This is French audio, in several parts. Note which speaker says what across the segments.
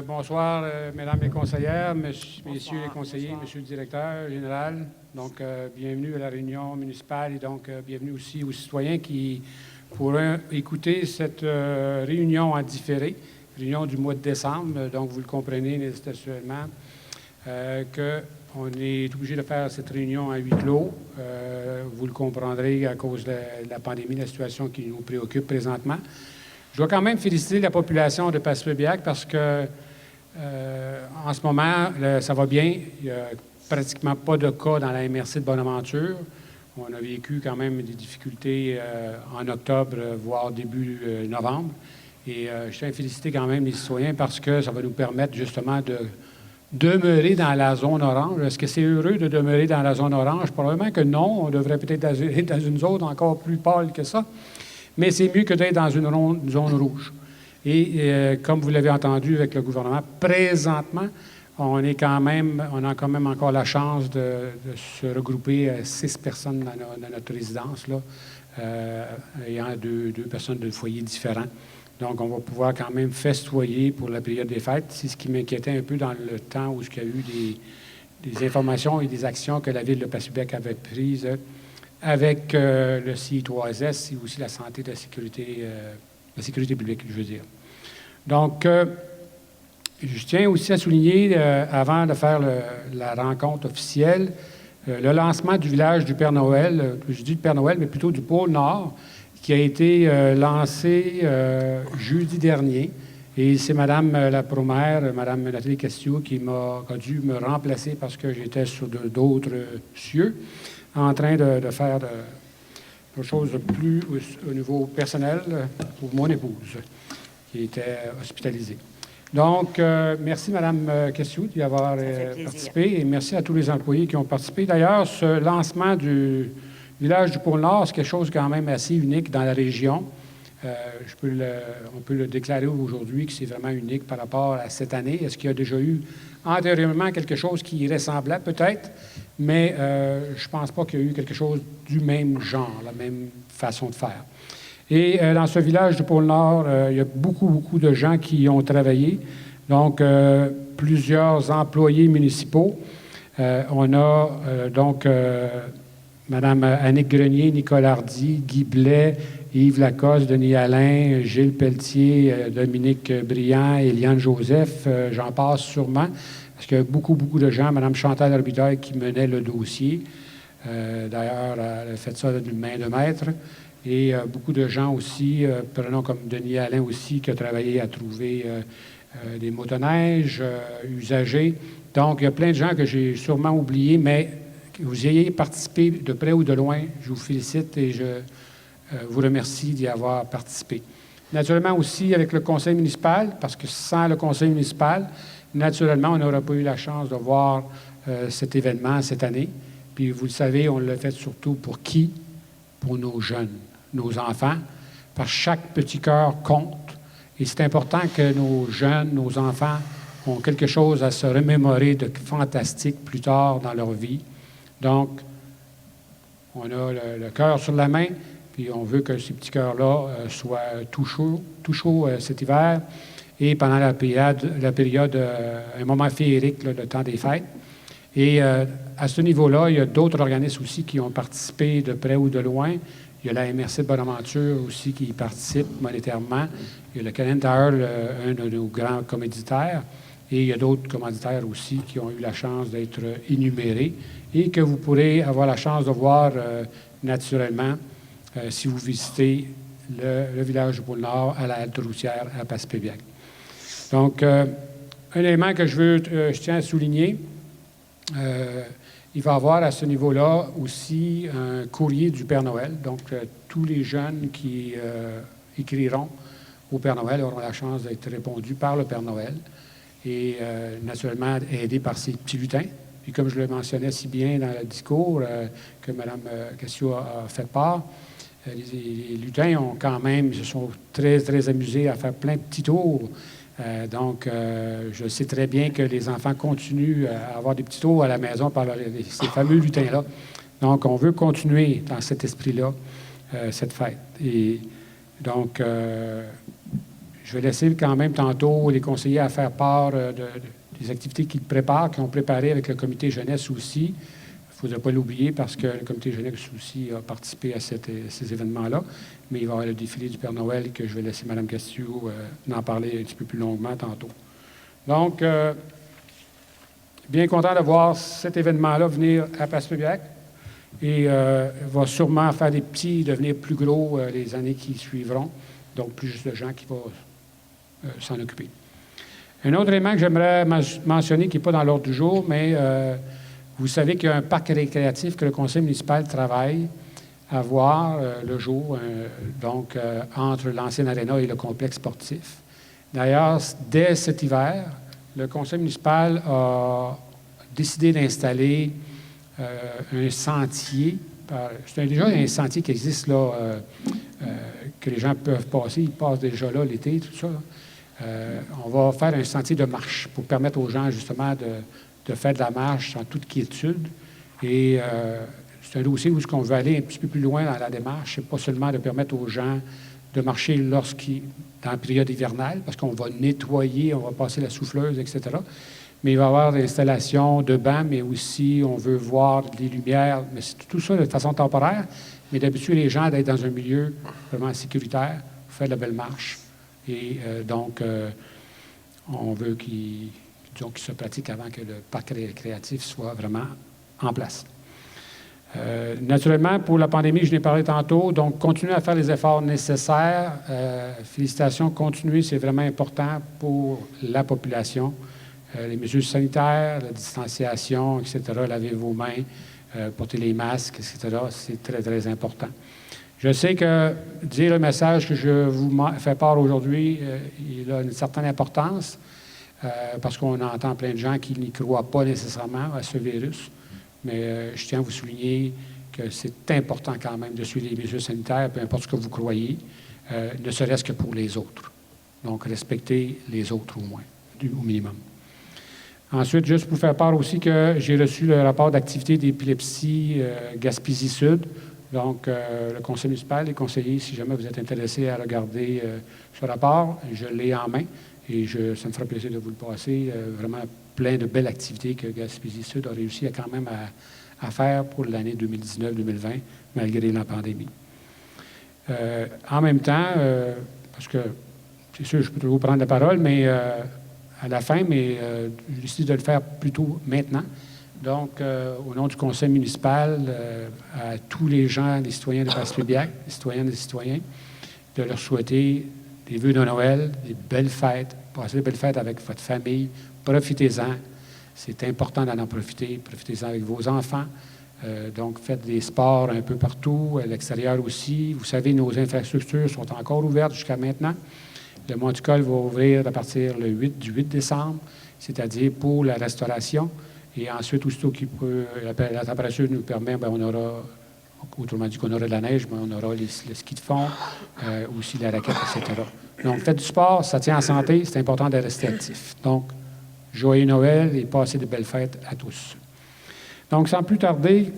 Speaker 1: Bonsoir, mesdames les conseillères, messieurs les conseillers, monsieur le directeur général. Donc, bienvenue à la réunion municipale et donc bienvenue aussi aux citoyens qui pourront écouter cette réunion en différé, réunion du mois de décembre. Donc, vous le comprenez nécessairement qu'on est obligé de faire cette réunion à huis clos. Vous le comprendrez à cause de la pandémie, la situation qui nous préoccupe présentement. Je dois quand même féliciter la population de Passepébiac parce que en ce moment, ça va bien. Il n'y a pratiquement pas de cas dans la MRC de Bonaventure. On a vécu quand même des difficultés en octobre, voire début novembre. Et je tiens à féliciter quand même les citoyens parce que ça va nous permettre justement de demeurer dans la zone orange. Est-ce que c'est heureux de demeurer dans la zone orange? Probablement que non. On devrait peut-être être dans une zone encore plus pâle que ça. Mais c'est mieux que d'être dans une zone rouge. Et comme vous l'avez entendu avec le gouvernement, présentement, on a quand même encore la chance de se regrouper 6 personnes dans notre résidence, là, ayant deux personnes de foyers différents. Donc, on va pouvoir quand même festoyer pour la période des fêtes. C'est ce qui m'inquiétait un peu dans le temps où il y a eu des informations et des actions que la Ville de Passepébiac avait prises avec le CI3S et aussi la santé et la sécurité publique, je veux dire. Donc, je tiens aussi à souligner, avant de faire la rencontre officielle, le lancement du village du Père Noël, je dis du Père Noël, mais plutôt du pôle Nord, qui a été lancé jeudi dernier. Et c'est Mme la promaire, Mme Nathalie Castillo, qui a dû me remplacer parce que j'étais sur d'autres cieux, en train de faire quelque chose de plus au niveau personnel pour mon épouse, qui était hospitalisée. Donc, merci Mme Castillo d'y avoir participé et merci à tous les employés qui ont participé. D'ailleurs, ce lancement du village du Pôle Nord, c'est quelque chose quand même assez unique dans la région. On peut le déclarer aujourd'hui que c'est vraiment unique par rapport à cette année. Est-ce qu'il y a déjà eu antérieurement quelque chose qui y ressemblait? Peut-être, mais je ne pense pas qu'il y a eu quelque chose du même genre, la même façon de faire. Et dans ce village du Pôle Nord, il y a beaucoup de gens qui y ont travaillé. Donc, plusieurs employés municipaux. On a donc Mme Annick Grenier, Nicole Hardy, Guy Blais, Yves Lacoste, Denis Alain, Gilles Pelletier, Dominique Briand, Eliane Joseph, j'en passe sûrement, parce qu'il y a beaucoup de gens, Mme Chantal Robitaille qui menait le dossier. D'ailleurs, elle a fait ça d'une main de maître. Et beaucoup de gens aussi, prenons comme Denis Alain aussi, qui a travaillé à trouver des motoneiges usagés. Donc, il y a plein de gens que j'ai sûrement oubliés, mais que vous ayez participé de près ou de loin, je vous félicite et je vous remercie d'y avoir participé. Naturellement aussi avec le conseil municipal, parce que sans le conseil municipal, naturellement, on n'aurait pas eu la chance de voir cet événement cette année. Puis vous le savez, on l'a fait surtout pour qui? Pour nos jeunes, nos enfants. Parce que chaque petit cœur compte. Et c'est important que nos jeunes, nos enfants, ont quelque chose à se remémorer de fantastique plus tard dans leur vie. Donc, on a le cœur sur la main, puis on veut que ces petits cœurs-là soient tout chaud cet hiver. Et pendant la période un moment féerique, là, le temps des fêtes. Et à ce niveau-là, il y a d'autres organismes aussi qui ont participé de près ou de loin. Il y a la MRC de Bonaventure aussi qui y participe monétairement. Il y a le Canadian Tire, un de nos grands commanditaires. Et il y a d'autres commanditaires aussi qui ont eu la chance d'être énumérés et que vous pourrez avoir la chance de voir naturellement si vous visitez le village du Pôle Nord à la halte routière à Passepébiac. Donc, un élément que je tiens à souligner, il va y avoir à ce niveau-là aussi un courrier du Père Noël. Donc, tous les jeunes qui écriront au Père Noël auront la chance d'être répondus par le Père Noël et naturellement aidés par ces petits lutins. Puis comme je le mentionnais si bien dans le discours que Mme Castillo a fait part, les lutins ont quand même, se sont très amusés à faire plein de petits tours. Donc, je sais très bien que les enfants continuent à avoir des petits tours à la maison par ces fameux lutins-là. Donc, on veut continuer dans cet esprit-là, cette fête. Et donc, je vais laisser quand même tantôt les conseillers à faire part des activités qu'ils préparent, qu'ils ont préparées avec le comité jeunesse aussi. Il ne faudrait pas l'oublier parce que le comité jeunesse aussi a participé à ces événements-là. Mais il va y avoir le défilé du Père Noël que je vais laisser Mme Castillo en parler un petit peu plus longuement tantôt. Donc, bien content de voir cet événement-là venir à Place-Pébiac et va sûrement faire des petits et devenir plus gros les années qui suivront. Donc, plus de gens qui vont s'en occuper. Un autre élément que j'aimerais mentionner, qui n'est pas dans l'ordre du jour, mais vous savez qu'il y a un parc récréatif que le conseil municipal travaille à voir le jour, entre l'ancienne aréna et le complexe sportif. D'ailleurs, dès cet hiver, le conseil municipal a décidé d'installer un sentier. C'est déjà un sentier qui existe là, que les gens peuvent passer. Ils passent déjà là l'été, tout ça. On va faire un sentier de marche pour permettre aux gens, justement, de faire de la marche en toute quiétude. Et c'est un dossier où on veut aller un petit peu plus loin dans la démarche. Ce n'est pas seulement de permettre aux gens de marcher dans la période hivernale, parce qu'on va nettoyer, on va passer la souffleuse, etc. Mais il va y avoir l'installation de bancs, mais aussi on veut voir des lumières. Mais c'est tout ça de façon temporaire, mais d'habituer les gens d'être dans un milieu vraiment sécuritaire pour faire de la belle marche. Et on veut qu'ils se pratiquent avant que le parc récréatif soit vraiment en place. Naturellement, pour la pandémie, je n'ai parlé tantôt, donc continuez à faire les efforts nécessaires. Félicitations, continuez, c'est vraiment important pour la population. Les mesures sanitaires, la distanciation, etc., lavez vos mains, portez les masques, etc., c'est très, très important. Je sais que dire le message que je vous fais part aujourd'hui, il a une certaine importance, parce qu'on entend plein de gens qui n'y croient pas nécessairement à ce virus. Mais je tiens à vous souligner que c'est important quand même de suivre les mesures sanitaires, peu importe ce que vous croyez, ne serait-ce que pour les autres. Donc, respectez les autres au moins, au minimum. Ensuite, juste pour faire part aussi que j'ai reçu le rapport d'activité d'épilepsie Gaspésie-Sud. Donc, le conseil municipal, les conseillers, si jamais vous êtes intéressés à regarder ce rapport, je l'ai en main et ça me fera plaisir de vous le passer. Vraiment plein de belles activités que Gaspésie-Sud a réussi quand même à faire pour l'année 2019-2020, malgré la pandémie. En même temps, parce que c'est sûr, je peux toujours prendre la parole, mais à la fin, mais j'ai décidé de le faire plutôt maintenant. Donc, au nom du conseil municipal, à tous les gens, les citoyens de Place-Pébiac, les citoyennes et les citoyens, de leur souhaiter des vœux de Noël, des belles fêtes, passez des belles fêtes avec votre famille, profitez-en. C'est important d'en profiter. Profitez-en avec vos enfants. Donc, faites des sports un peu partout, à l'extérieur aussi. Vous savez, nos infrastructures sont encore ouvertes jusqu'à maintenant. Le Monticole va ouvrir à partir du 8 décembre, c'est-à-dire pour la restauration. Et ensuite, aussitôt la température nous permet, on aura, autrement dit qu'on aura de la neige, mais on aura le ski de fond, aussi la raquette, etc. Donc, faites du sport, ça tient en santé, c'est important de rester actif. Donc, joyeux Noël et passez de belles fêtes à tous. Donc, sans plus tarder,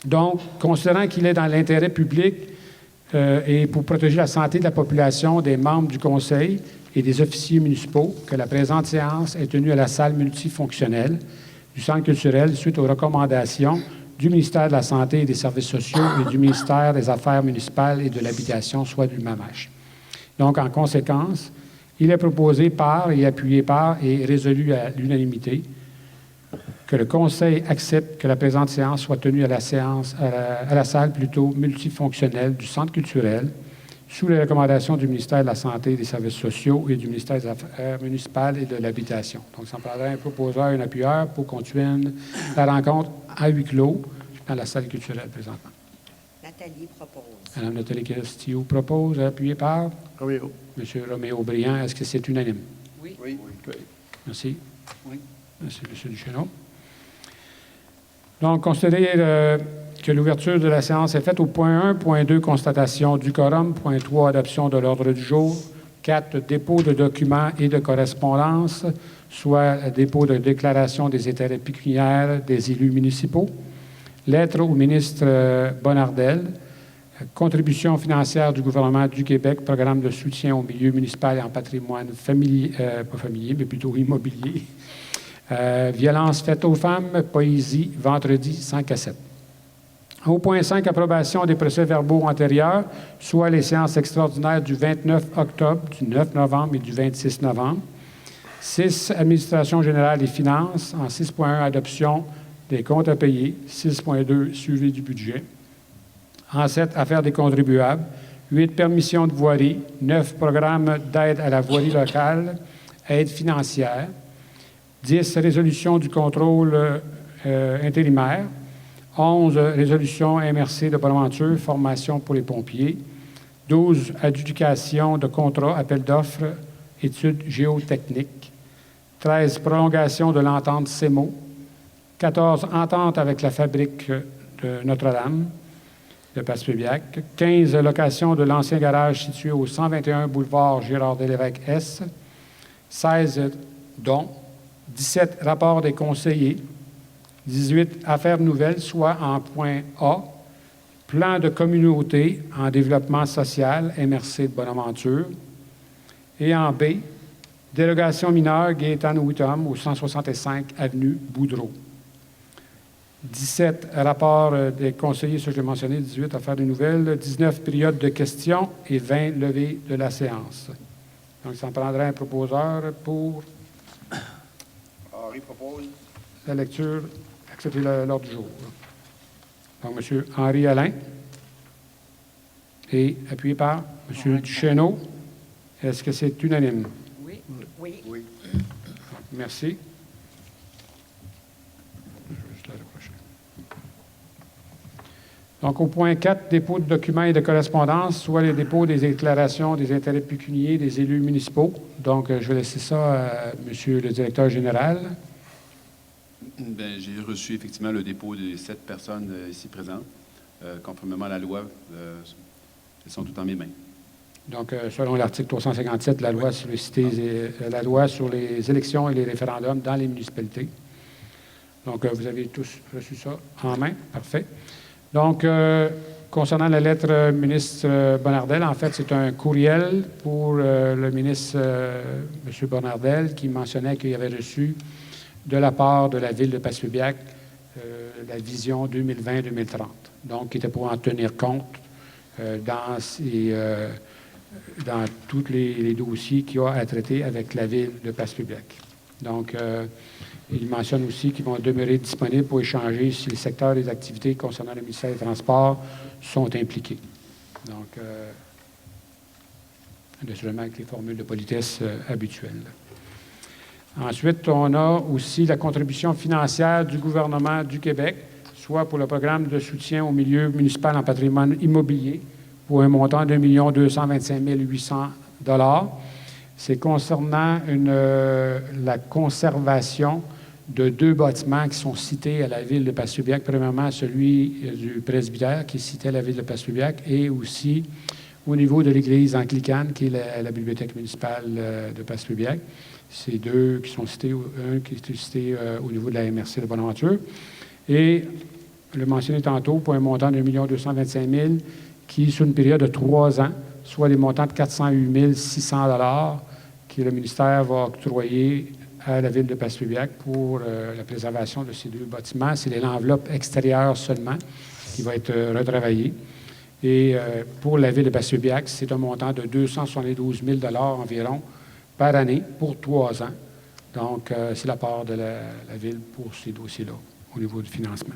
Speaker 1: donc, considérant qu'il est dans l'intérêt public et pour protéger la santé de la population, des membres du Conseil et des officiers municipaux, que la présente séance est tenue à la salle multifonctionnelle du Centre culturel suite aux recommandations du ministère de la Santé et des Services sociaux et du ministère des Affaires municipales et de l'Habitation, soit du MAMACH. Donc, en conséquence, il est proposé par et appuyé par et résolu à l'unanimité que le Conseil accepte que la présente séance soit tenue à la salle plutôt multifonctionnelle du Centre culturel sous les recommandations du ministère de la Santé et des Services sociaux et du ministère des Affaires municipales et de l'Habitation. Donc, ça me prendrait un proposeur et un appuyeur pour qu'on tienne la rencontre à huis clos dans la salle culturelle présentement.
Speaker 2: Nathalie propose.
Speaker 1: Mme Nathalie Castillo propose, appuyé par
Speaker 3: Roméo.
Speaker 1: M. Roméo Briand. Est-ce que c'est unanime?
Speaker 2: Oui.
Speaker 3: Oui.
Speaker 1: Merci.
Speaker 2: Oui.
Speaker 1: Merci, M. Duchesneau. Donc, considérez que l'ouverture de la séance est faite au point 1, point 2, constatation du quorum, point 3, adoption de l'ordre du jour, 4, dépôt de documents et de correspondance, soit dépôt de déclaration des intérêts pécuniaires des élus municipaux, lettre au ministre Bonnardel, Contribution financière du gouvernement du Québec, programme de soutien au milieu municipal et en patrimoine familier, pas familier, mais plutôt immobilier. Violence faite aux femmes, poésie, vendredi 5 à 7. Au point 5, approbation des procès-verbaux antérieurs, soit les séances extraordinaires du 29 octobre, du 9 novembre et du 26 novembre. 6, administration générale des finances. En 6.1, adoption des comptes à payer. 6.2, suivi du budget. En 7, affaires des contribuables. 8, permission de voirie. 9, programme d'aide à la voirie locale, aide financière. 10, résolution du contrôle intérimaire. 11, résolution MRC de Bonaventure, formation pour les pompiers. 12, adjudication de contrat, appel d'offres, études géotechniques. 13, prolongation de l'entente CEMO. 14, entente avec la fabrique de Notre-Dame de Passepébiac. 15, location de l'ancien garage situé au 121 boulevard Gérard-Delévesque-S. 16, dons. 17, rapport des conseillers. 18, affaires nouvelles, soit en point A, plan de communauté en développement social, MRC de Bonaventure. Et en B, délégation mineure Gaétane Whittam au 165 avenue Boudreau. 17, rapport des conseillers, ça je l'ai mentionné, 18, affaires nouvelles, 19, période de questions et 20, levée de la séance. Donc, ça en prendrait un proposeur pour
Speaker 3: Henri propose.
Speaker 1: la lecture. Accepter l'ordre du jour. Donc, M. Henri Alain et appuyé par M. Duchesneau. Est-ce que c'est unanime?
Speaker 2: Oui. Oui.
Speaker 3: Oui.
Speaker 1: Merci. Je vais juste la reprocher. Donc, au point 4, dépôt de documents et de correspondance, soit les dépôts des déclarations des intérêts pécuniaires des élus municipaux. Donc, je vais laisser ça à M. le directeur général.
Speaker 4: Bien, j'ai reçu effectivement le dépôt des 7 personnes ici présentes. Conformément à la loi, elles sont toutes en mes mains.
Speaker 1: Donc, selon l'article 357 de la loi sur la loi sur les élections et les référendums dans les municipalités. Donc, vous avez tous reçu ça en main. Parfait. Donc, concernant la lettre ministre Bonnardel, en fait, c'est un courriel pour le ministre M. Bonnardel qui mentionnait qu'il avait reçu de la part de la Ville de Passepébiac la vision 2020-2030. Donc, qui était pour en tenir compte dans tous les dossiers qu'il y a à traiter avec la Ville de Passepébiac. Donc, il mentionne aussi qu'ils vont demeurer disponibles pour échanger si les secteurs des activités concernant le ministère des Transports sont impliqués. Donc, naturellement avec les formules de politesse habituelles. Ensuite, on a aussi la contribution financière du gouvernement du Québec, soit pour le programme de soutien au milieu municipal en patrimoine immobilier, pour un montant de 1 225 800 $. C'est concernant la conservation de 2 bâtiments qui sont cités à la Ville de Passepébiac. Premièrement, celui du presbytère qui est cité à la Ville de Passepébiac et aussi au niveau de l'Église anglicane qui est la bibliothèque municipale de Passepébiac. C'est 2 qui sont cités, un qui est cité au niveau de la MRC de Bonaventure. Et le mentionné tantôt pour un montant de 1 225 000 qui, sur une période de 3 ans, soit les montants de 408 600 $ que le ministère va octroyer à la Ville de Passepébiac pour la préservation de ces 2 bâtiments. C'est l'enveloppe extérieure seulement qui va être retravaillée. Et pour la Ville de Passepébiac, c'est un montant de 272 000 $ environ par année pour 3 ans. Donc, c'est la part de la Ville pour ces dossiers-là au niveau du financement.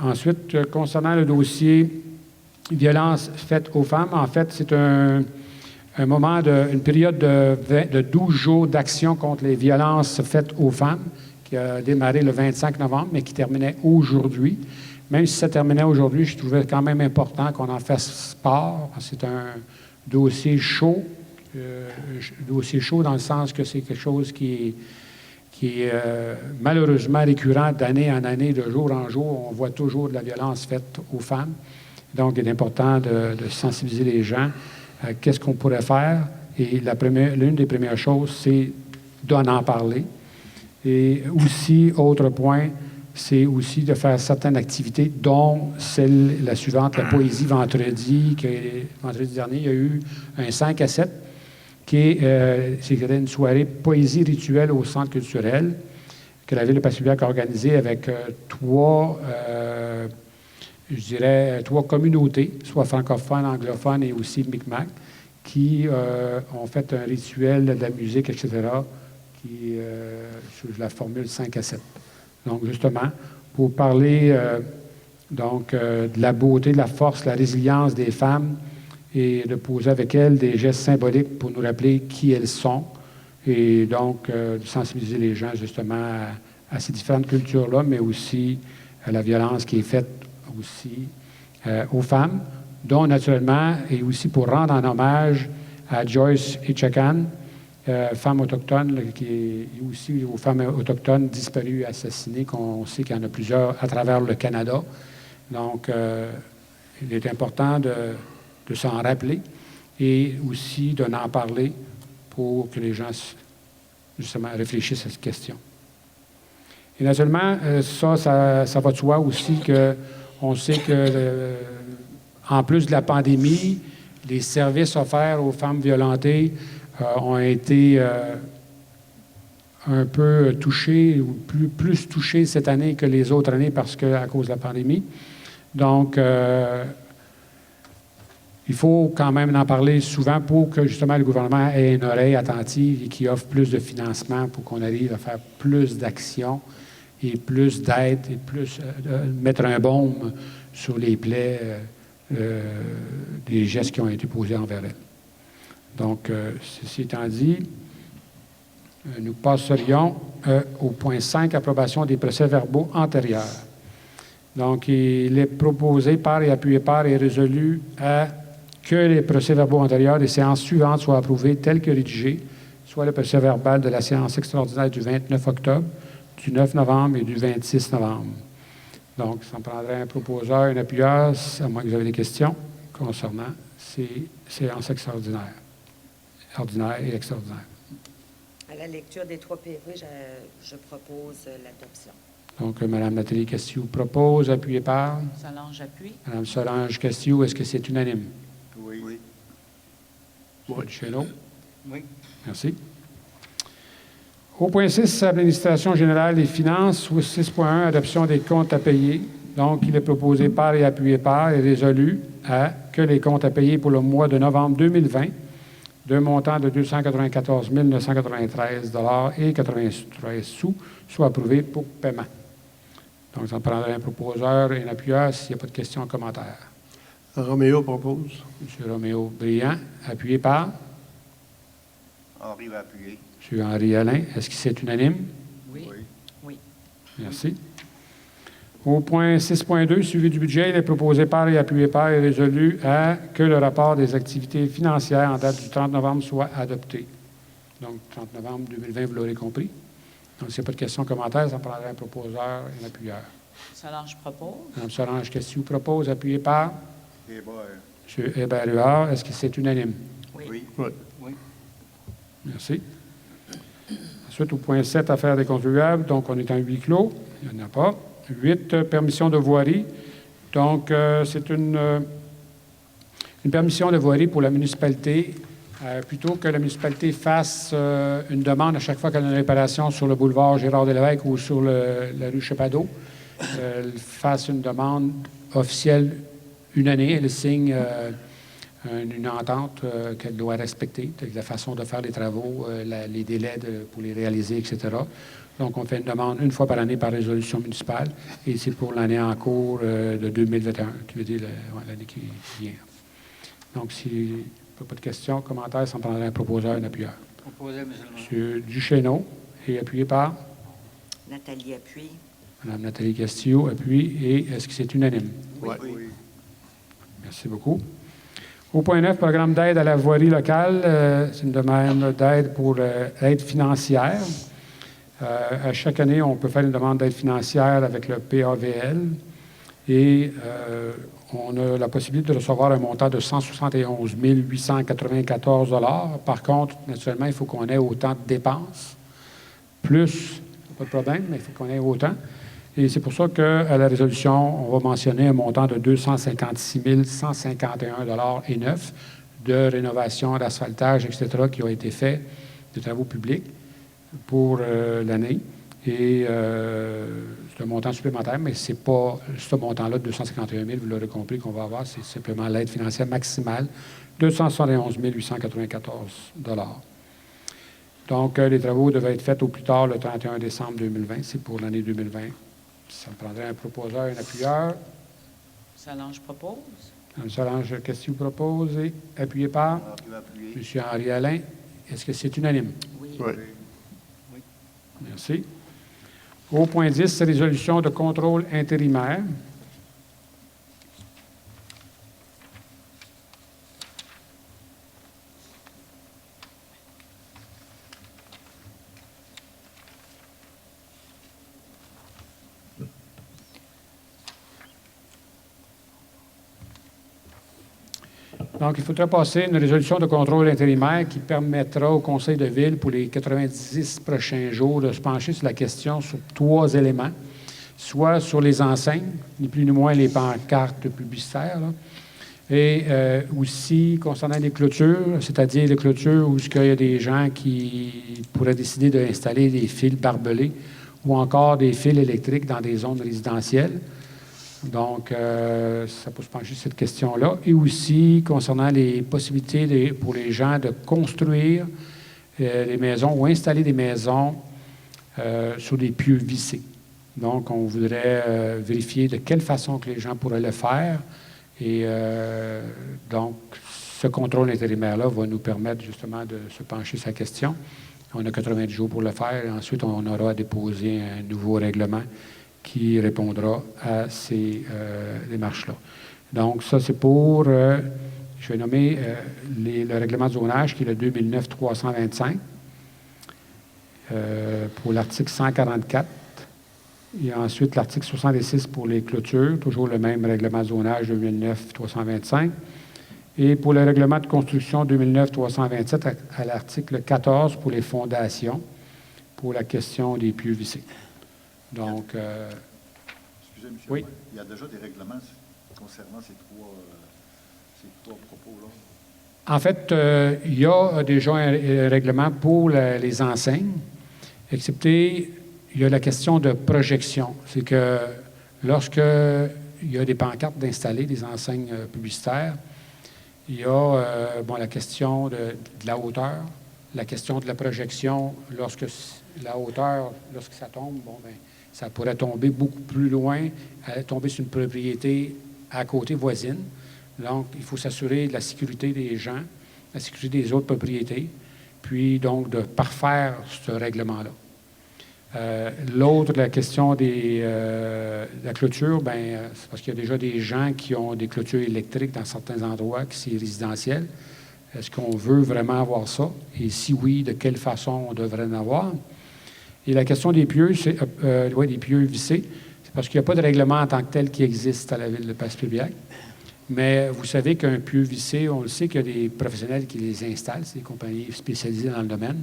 Speaker 1: Ensuite, concernant le dossier violence faite aux femmes, en fait, c'est une période de 12 jours d'action contre les violences faites aux femmes qui a démarré le 25 novembre, mais qui terminait aujourd'hui. Même si ça terminait aujourd'hui, je trouvais quand même important qu'on en fasse part. C'est un dossier chaud. Dossier chaud dans le sens que c'est quelque chose qui est malheureusement récurrent d'année en année, de jour en jour. On voit toujours de la violence faite aux femmes. Donc, il est important de sensibiliser les gens à qu'est-ce qu'on pourrait faire. Et l'une des premières choses, c'est d'en parler. Et aussi, autre point, c'est aussi de faire certaines activités, dont la suivante, la poésie vendredi. Vendredi dernier, il y a eu un 5 à 7, c'était une soirée poésie rituelle au Centre culturel, que la Ville de Passy-Lévesque a organisée avec trois communautés, soit francophones, anglophones et aussi Micmac, qui ont fait un rituel de la musique, etc., sous la formule 5 à 7. Donc, justement, pour parler de la beauté, de la force, de la résilience des femmes et de poser avec elles des gestes symboliques pour nous rappeler qui elles sont et donc de sensibiliser les gens, justement, à ces différentes cultures-là, mais aussi à la violence qui est faite aussi aux femmes, dont, naturellement, et aussi pour rendre en hommage à Joyce Echacan, femme autochtone, et aussi aux femmes autochtones disparues et assassinées, qu'on sait qu'il y en a plusieurs à travers le Canada. Donc, il est important de s'en rappeler et aussi d'en parler pour que les gens, justement, réfléchissent à cette question. Et naturellement, ça va de soi aussi qu'on sait que, en plus de la pandémie, les services offerts aux femmes violentées ont été un peu touchés, ou plus touchés cette année que les autres années à cause de la pandémie. Donc, il faut quand même en parler souvent pour que, justement, le gouvernement ait une oreille attentive et qu'il offre plus de financement pour qu'on arrive à faire plus d'actions et plus d'aide et plus mettre un baume sur les plaies des gestes qui ont été posés envers elles. Donc, ceci étant dit, nous passerions au point 5, approbation des procès-verbaux antérieurs. Donc, il est proposé par et appuyé par et résolu que les procès-verbaux antérieurs des séances suivantes soient approuvés tels que rédigés, soit le procès-verbal de la séance extraordinaire du 29 octobre, du 9 novembre et du 26 novembre. Donc, ça me prendrait un proposeur, un appuyeur, à moins que vous avez des questions concernant ces séances extraordinaires. Ordinaire et extraordinaire.
Speaker 2: À la lecture des 3 PV, je propose l'adoption.
Speaker 1: Donc, Mme Nathalie Castillo propose, appuyée par?
Speaker 5: Solange appuie.
Speaker 1: Mme Solange Castillo, est-ce que c'est unanime?
Speaker 3: Oui.
Speaker 1: M. Duchesneau?
Speaker 3: Oui.
Speaker 1: Merci. Au point 6, administration générale des finances, 6.1, adoption des comptes à payer. Donc, il est proposé par et appuyé par et résolu que les comptes à payer pour le mois de novembre 2020 d'un montant de 294 993 $ et 83 sous soient approuvés pour paiement. Donc, ça prendrait un proposeur et un appuyeur s'il n'y a pas de questions ou commentaires.
Speaker 6: Roméo propose.
Speaker 1: M. Roméo Brillant, appuyé par?
Speaker 3: Henri va appuyer.
Speaker 1: M. Henri Alain, est-ce que c'est unanime?
Speaker 5: Oui.
Speaker 3: Oui.
Speaker 5: Oui.
Speaker 1: Merci. Au point 6.2, suivi du budget, il est proposé par et appuyé par et résolu que le rapport des activités financières en date du 30 novembre soit adopté. Donc, 30 novembre 2020, vous l'aurez compris. Donc, s'il n'y a pas de questions, commentaires, ça prendrait un proposeur et un appuyeur.
Speaker 5: Solange propose.
Speaker 1: Mme Solange Castillo propose, appuyé par
Speaker 3: Hébert.
Speaker 1: M. Hébert-Huard. Est-ce que c'est unanime?
Speaker 5: Oui.
Speaker 3: Oui.
Speaker 6: Oui.
Speaker 1: Merci. Ensuite, au point 7, affaires des contribuables. Donc, on est en huis clos. Il n'y en a pas. 8, permission de voirie. Donc, c'est une permission de voirie pour la municipalité. Plutôt que la municipalité fasse une demande à chaque fois qu'elle a une réparation sur le boulevard Gérard-Delevesque ou sur la rue Chapado, elle fasse une demande officielle une année. Elle signe une entente qu'elle doit respecter, la façon de faire les travaux, les délais pour les réaliser, etc. Donc, on fait une demande une fois par année par résolution municipale et c'est pour l'année en cours de 2021, qui veut dire l'année qui vient. Donc, s'il n'y a pas de questions, commentaires, ça me prendrait un proposeur, un appuyeur.
Speaker 7: Proposé, M. le maire.
Speaker 1: M. Duchesneau, et appuyé par?
Speaker 2: Nathalie appuie.
Speaker 1: Mme Nathalie Castillo, appuie. Et est-ce que c'est unanime?
Speaker 3: Oui.
Speaker 1: Merci beaucoup. Au point 9, programme d'aide à la voirie locale. C'est une demande d'aide pour aide financière. À chaque année, on peut faire une demande d'aide financière avec le PAVL et on a la possibilité de recevoir un montant de 171 894 $. Par contre, naturellement, il faut qu'on ait autant de dépenses, plus, pas de problème, mais il faut qu'on ait autant. Et c'est pour ça qu'à la résolution, on va mentionner un montant de 256 151,09 $ de rénovation, d'asphaltage, etc., qui ont été faits, de travaux publics pour l'année. Et c'est un montant supplémentaire, mais ce n'est pas ce montant-là de 251 000, vous l'aurez compris, qu'on va avoir, c'est simplement l'aide financière maximale, 271 894 $. Donc, les travaux devaient être faits au plus tard le 31 décembre 2020. C'est pour l'année 2020. Ça me prendrait un proposeur, un appuyeur.
Speaker 5: Solange propose.
Speaker 1: Mme Solange, qu'est-ce que vous proposez? Appuyé par
Speaker 3: Henri va appuyer.
Speaker 1: M. Henri Alain. Est-ce que c'est unanime?
Speaker 5: Oui.
Speaker 6: Oui.
Speaker 1: Merci. Au point 10, résolution de contrôle intérimaire. Donc, il faudrait passer une résolution de contrôle intérimaire qui permettra au Conseil de ville, pour les 90 prochains jours, de se pencher sur la question sur 3 éléments, soit sur les enseignes, ni plus ni moins les pancartes publicitaires, là, et aussi concernant les clôtures, c'est-à-dire les clôtures où il y a des gens qui pourraient décider d'installer des fils barbelés ou encore des fils électriques dans des zones résidentielles. Donc, ça peut se pencher sur cette question-là. Et aussi, concernant les possibilités pour les gens de construire des maisons ou installer des maisons sur des pieux vissés. Donc, on voudrait vérifier de quelle façon que les gens pourraient le faire. Et donc, ce contrôle intérimaire-là va nous permettre justement de se pencher sur la question. On a 90 jours pour le faire. Et ensuite, on aura à déposer un nouveau règlement qui répondra à ces démarches-là. Donc, ça, c'est pour, je vais nommer le règlement de zonage, qui est le 2009-325, pour l'article 144, et ensuite l'article 66 pour les clôtures, toujours le même règlement de zonage 2009-325, et pour le règlement de construction 2009-327 à l'article 14 pour les fondations, pour la question des pieux vissés. Donc,
Speaker 3: Excusez, M.
Speaker 1: oui.
Speaker 3: Il y a déjà des règlements concernant ces trois propos-là.
Speaker 1: En fait, il y a déjà un règlement pour les enseignes, excepté, il y a la question de projection. C'est que lorsque il y a des pancartes d'installer, des enseignes publicitaires, il y a la question de la hauteur, la question de la projection, lorsque la hauteur, lorsque ça tombe, ça pourrait tomber beaucoup plus loin, tomber sur une propriété à côté voisine. Donc, il faut s'assurer de la sécurité des gens, la sécurité des autres propriétés, puis donc de parfaire ce règlement-là. L'autre, la question de la clôture, c'est parce qu'il y a déjà des gens qui ont des clôtures électriques dans certains endroits, qui sont résidentiels. Est-ce qu'on veut vraiment avoir ça? Et si oui, de quelle façon on devrait en avoir? Et la question des pieux, des pieux vissés, c'est parce qu'il n'y a pas de règlement en tant que tel qui existe à la ville de Passepébiac. Mais vous savez qu'un pieu vissé, on le sait qu'il y a des professionnels qui les installent, c'est des compagnies spécialisées dans le domaine.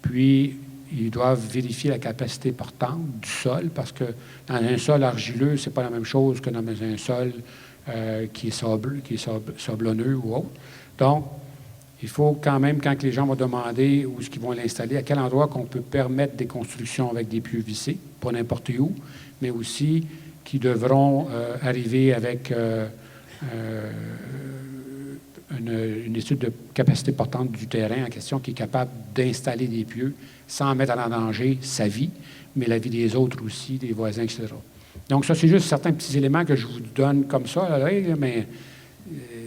Speaker 1: Puis, ils doivent vérifier la capacité portante du sol, parce que dans un sol argileux, c'est pas la même chose que dans un sol qui est sablonneux ou autre. Donc, il faut quand même, quand les gens vont demander où est-ce qu'ils vont l'installer, à quel endroit qu'on peut permettre des constructions avec des pieux vissés, pas n'importe où, mais aussi qui devront arriver avec une étude de capacité portante du terrain en question qui est capable d'installer des pieux sans mettre en danger sa vie, mais la vie des autres aussi, des voisins, etc. Donc, ça, c'est juste certains petits éléments que je vous donne comme ça, la règle, mais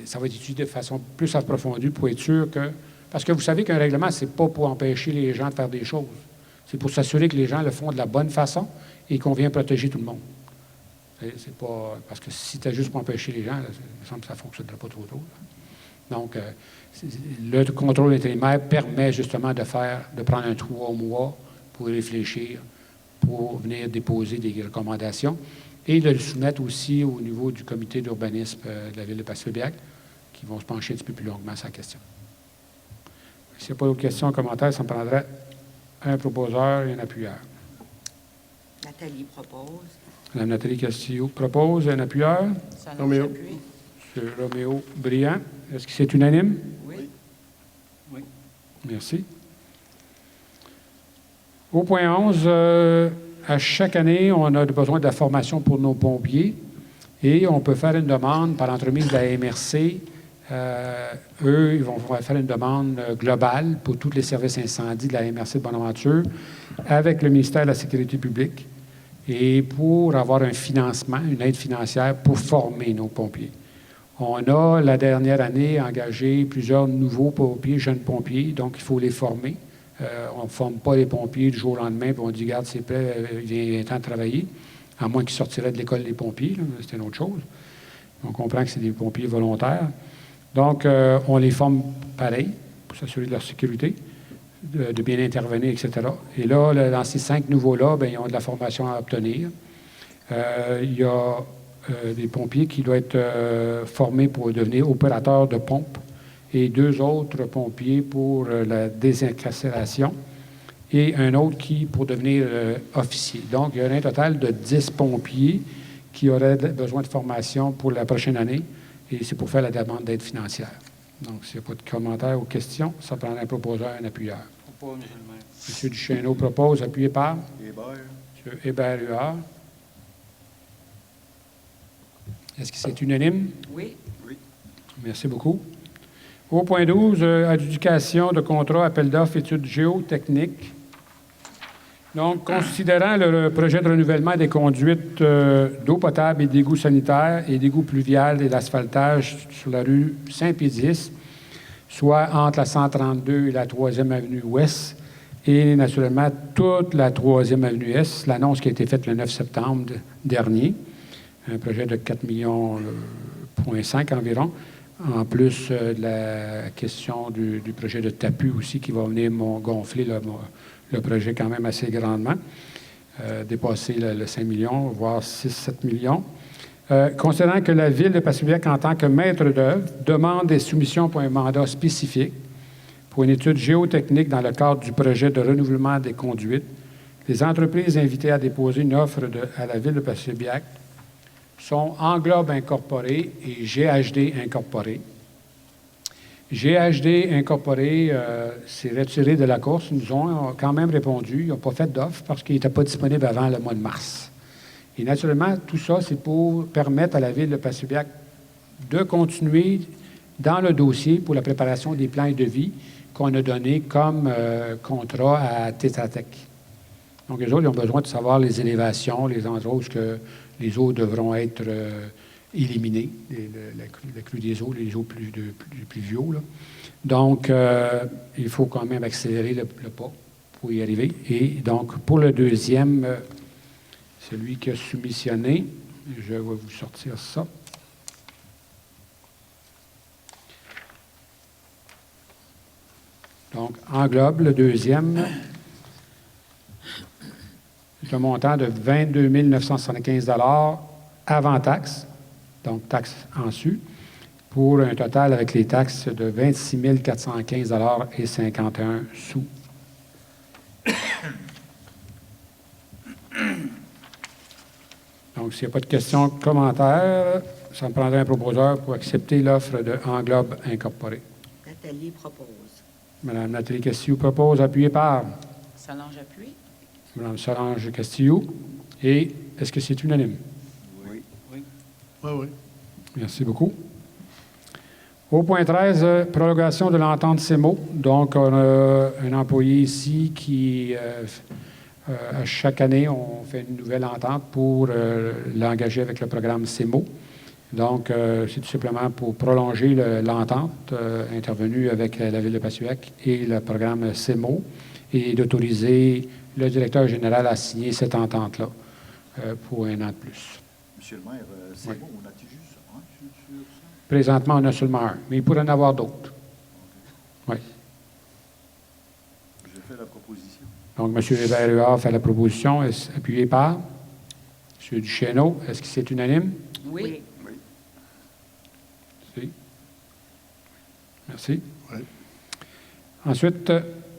Speaker 1: ça va être étudié de façon plus approfondie pour être sûr que... Parce que vous savez qu'un règlement, c'est pas pour empêcher les gens de faire des choses. C'est pour s'assurer que les gens le font de la bonne façon et qu'on vient protéger tout le monde. C'est pas... Parce que si c'était juste pour empêcher les gens, là, il me semble que ça ne fonctionnerait pas trop tôt. Là. Donc, le contrôle intérimaire permet justement de prendre un 3 mois pour réfléchir, pour venir déposer des recommandations et de le soumettre aussi au niveau du comité d'urbanisme de la ville de Passepébiac, qui vont se pencher un petit peu plus longuement sur la question. S'il n'y a pas d'autres questions ou commentaires, ça me prendrait un proposeur et un appuyeur.
Speaker 2: Nathalie propose.
Speaker 1: Mme Nathalie Castillo propose. Un appuyeur?
Speaker 5: Salange
Speaker 6: Roméo.
Speaker 5: appuie.
Speaker 1: M. Roméo Briand. Est-ce que c'est unanime?
Speaker 5: Oui.
Speaker 3: Oui.
Speaker 1: Merci. Au point 11, à chaque année, on a besoin de la formation pour nos pompiers et on peut faire une demande par l'entremise de la MRC. Eux, ils vont faire une demande globale pour tous les services incendies de la MRC de Bonaventure avec le ministère de la Sécurité publique et pour avoir un financement, une aide financière pour former nos pompiers. On a, la dernière année, engagé plusieurs nouveaux pompiers, jeunes pompiers, donc il faut les former. On ne forme pas les pompiers du jour au lendemain, puis on dit, regarde, c'est prêt, il vient temps de travailler, à moins qu'ils sortiraient de l'école des pompiers, là, c'est une autre chose. On comprend que c'est des pompiers volontaires. Donc, on les forme pareil, pour s'assurer de leur sécurité, de bien intervenir, etc. Et là, dans ces 5 nouveaux-là, bien, ils ont de la formation à obtenir. Il y a des pompiers qui doivent être formés pour devenir opérateurs de pompe et 2 autres pompiers pour la désincarcération et un autre pour devenir officier. Donc, il y aurait un total de 10 pompiers qui auraient besoin de formation pour la prochaine année et c'est pour faire la demande d'aide financière. Donc, s'il n'y a pas de commentaires ou questions, ça prendrait un proposeur, un appuyeur.
Speaker 6: Propose, M. le maire.
Speaker 1: M. Duchesneau propose, appuyé par
Speaker 3: Hébert.
Speaker 1: M. Hébert-Huard. Est-ce que c'est unanime?
Speaker 5: Oui.
Speaker 3: Oui.
Speaker 1: Merci beaucoup. Au point 12, adjudication de contrat, appel d'offres, études géotechniques. Donc, considérant le projet de renouvellement des conduites d'eau potable et d'égouts sanitaires et d'égouts pluviales et d'asphaltage sur la rue Saint-Pédis, soit entre la 132 et la 3e avenue Ouest, et naturellement toute la 3e avenue Est, l'annonce qui a été faite le 9 septembre dernier, un projet de 4,5 millions environ, en plus de la question du projet de TAPU aussi qui va venir gonfler le projet quand même assez grandement, dépasser le 5 millions, voire 6-7 millions. Considérant que la Ville de Passaic, en tant que maître d'œuvre, demande des soumissions pour un mandat spécifique pour une étude géotechnique dans le cadre du projet de renouvellement des conduites, les entreprises invitées à déposer une offre à la Ville de Passaic sont Englobe Incorporé et GHD Incorporé. GHD Incorporé s'est retiré de la course. Ils nous ont quand même répondu. Ils n'ont pas fait d'offre parce qu'il n'était pas disponible avant le mois de mars. Et naturellement, tout ça, c'est pour permettre à la Ville de Passaic de continuer dans le dossier pour la préparation des plans de vie qu'on a donnés comme contrat à Tetra Tech. Donc, les autres, ils ont besoin de savoir les élévations, les endroits où les eaux devront être éliminées, la crue des eaux, les eaux plus pluviaux. Là. Donc, il faut quand même accélérer le pas pour y arriver. Et donc, pour le deuxième, celui qui a soumissionné, je vais vous sortir ça. Donc, englobe le deuxième. C'est un montant de 22 975 avant taxes, donc taxes en su, pour un total avec les taxes de 26 415 et 51 sous. Donc, s'il n'y a pas de questions, commentaires, ça me prendrait un proposeur pour accepter l'offre de Englobe Incorporé.
Speaker 2: Nathalie propose.
Speaker 1: Mme Nathalie Castillo propose, appuyé par
Speaker 5: Salange appuie.
Speaker 1: Mme Solange Castillo. Et est-ce que c'est unanime?
Speaker 3: Oui.
Speaker 6: Oui, oui.
Speaker 1: Merci beaucoup. Au point 13, prolongation de l'entente CEMO. Donc, on a un employé ici qui, à chaque année, on fait une nouvelle entente pour l'engager avec le programme CEMO. Donc, c'est tout simplement pour prolonger l'entente intervenue avec la Ville de Passaic et le programme CEMO et d'autoriser le directeur général à signer cette entente-là pour un an de plus.
Speaker 3: Monsieur le maire, c'est
Speaker 1: Oui.
Speaker 3: bon, on a-t-il juste un sur ça?
Speaker 1: Présentement, on a seulement un, mais il pourrait en avoir d'autres. Oui.
Speaker 3: Je fais la proposition.
Speaker 1: Donc, M. Hébert-Huard fait la proposition, appuyé par M. Duchesneau. Est-ce que c'est unanime?
Speaker 5: Oui.
Speaker 3: Oui.
Speaker 1: Si. Merci.
Speaker 6: Oui.
Speaker 1: Ensuite,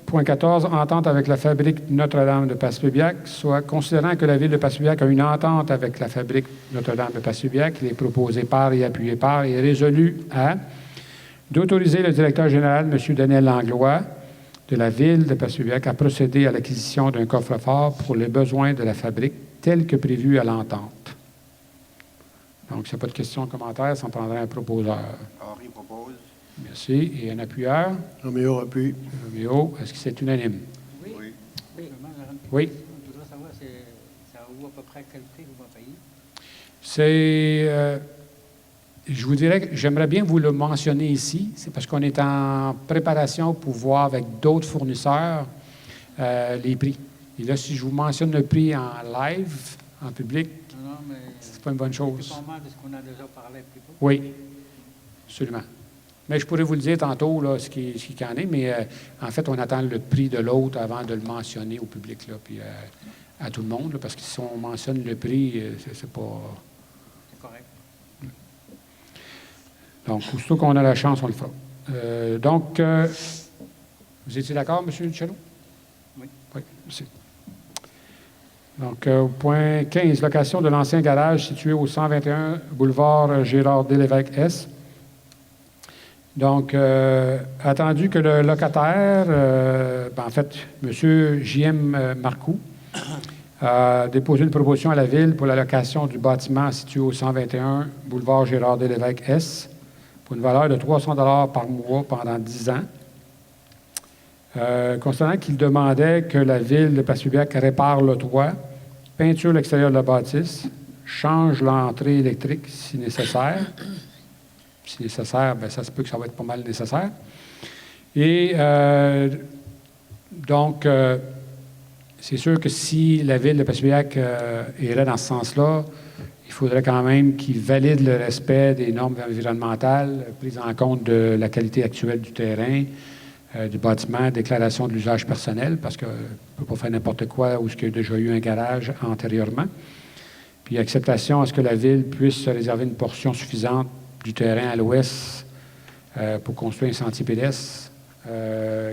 Speaker 1: Point 14, entente avec la fabrique Notre-Dame de Passepébiac. Soit, considérant que la Ville de Passepébiac a une entente avec la fabrique Notre-Dame de Passepébiac, il est proposé par et appuyé par et résolu à d'autoriser le directeur général, M. Daniel Langlois, de la Ville de Passepébiac, à procéder à l'acquisition d'un coffre-fort pour les besoins de la fabrique tel que prévu à l'entente. Donc, s'il n'y a pas de questions ou commentaires, ça en prendrait un proposeur.
Speaker 7: Henri propose.
Speaker 1: Merci. Et un appuyeur?
Speaker 6: Roméo appuie.
Speaker 1: Roméo, est-ce que c'est unanime?
Speaker 7: Oui.
Speaker 5: Vraiment, j'aurais une petite
Speaker 1: Oui.
Speaker 5: question. Je voudrais savoir, ça vaut à peu près quel prix vous va payer?
Speaker 1: C'est, je vous dirais que j'aimerais bien vous le mentionner ici. C'est parce qu'on est en préparation pour voir avec d'autres fournisseurs les prix. Et là, si je vous mentionne le prix en live, en public,
Speaker 5: Non, mais
Speaker 1: c'est pas une bonne
Speaker 5: c'est
Speaker 1: chose.
Speaker 5: pas mal de ce qu'on a déjà parlé plus tôt.
Speaker 1: Oui, absolument. Mais je pourrais vous le dire tantôt, là, ce qui en est, mais en fait, on attend le prix de l'autre avant de le mentionner au public, là, puis à tout le monde, là, parce que si on mentionne le prix, c'est pas...
Speaker 5: C'est correct.
Speaker 1: Donc, aussitôt qu'on a la chance, on le fera. Donc, vous étiez d'accord, M. Duchesneau?
Speaker 5: Oui.
Speaker 1: Oui, merci. Donc, au point 15, location de l'ancien garage situé au 121 boulevard Gérard Delévesque-S. Donc, attendu que le locataire, en fait, M. J.M. Marcoux, a déposé une proposition à la Ville pour la location du bâtiment situé au 121 boulevard Gérard Delévesque-S pour une valeur de 300 $ par mois pendant 10 ans. Considérant qu'il demandait que la Ville de Passepébiac répare le toit, peinture l'extérieur de la bâtisse, change l'entrée électrique si nécessaire. Si nécessaire, bien, ça se peut que ça va être pas mal nécessaire. Et donc, c'est sûr que si la Ville de Passepébiac irait dans ce sens-là, il faudrait quand même qu'il valide le respect des normes environnementales, prise en compte de la qualité actuelle du terrain, du bâtiment, déclaration de l'usage personnel, parce qu'on ne peut pas faire n'importe quoi où il y a déjà eu un garage antérieurement. Puis acceptation à ce que la Ville puisse se réserver une portion suffisante du terrain à l'ouest pour construire un sentier pédestre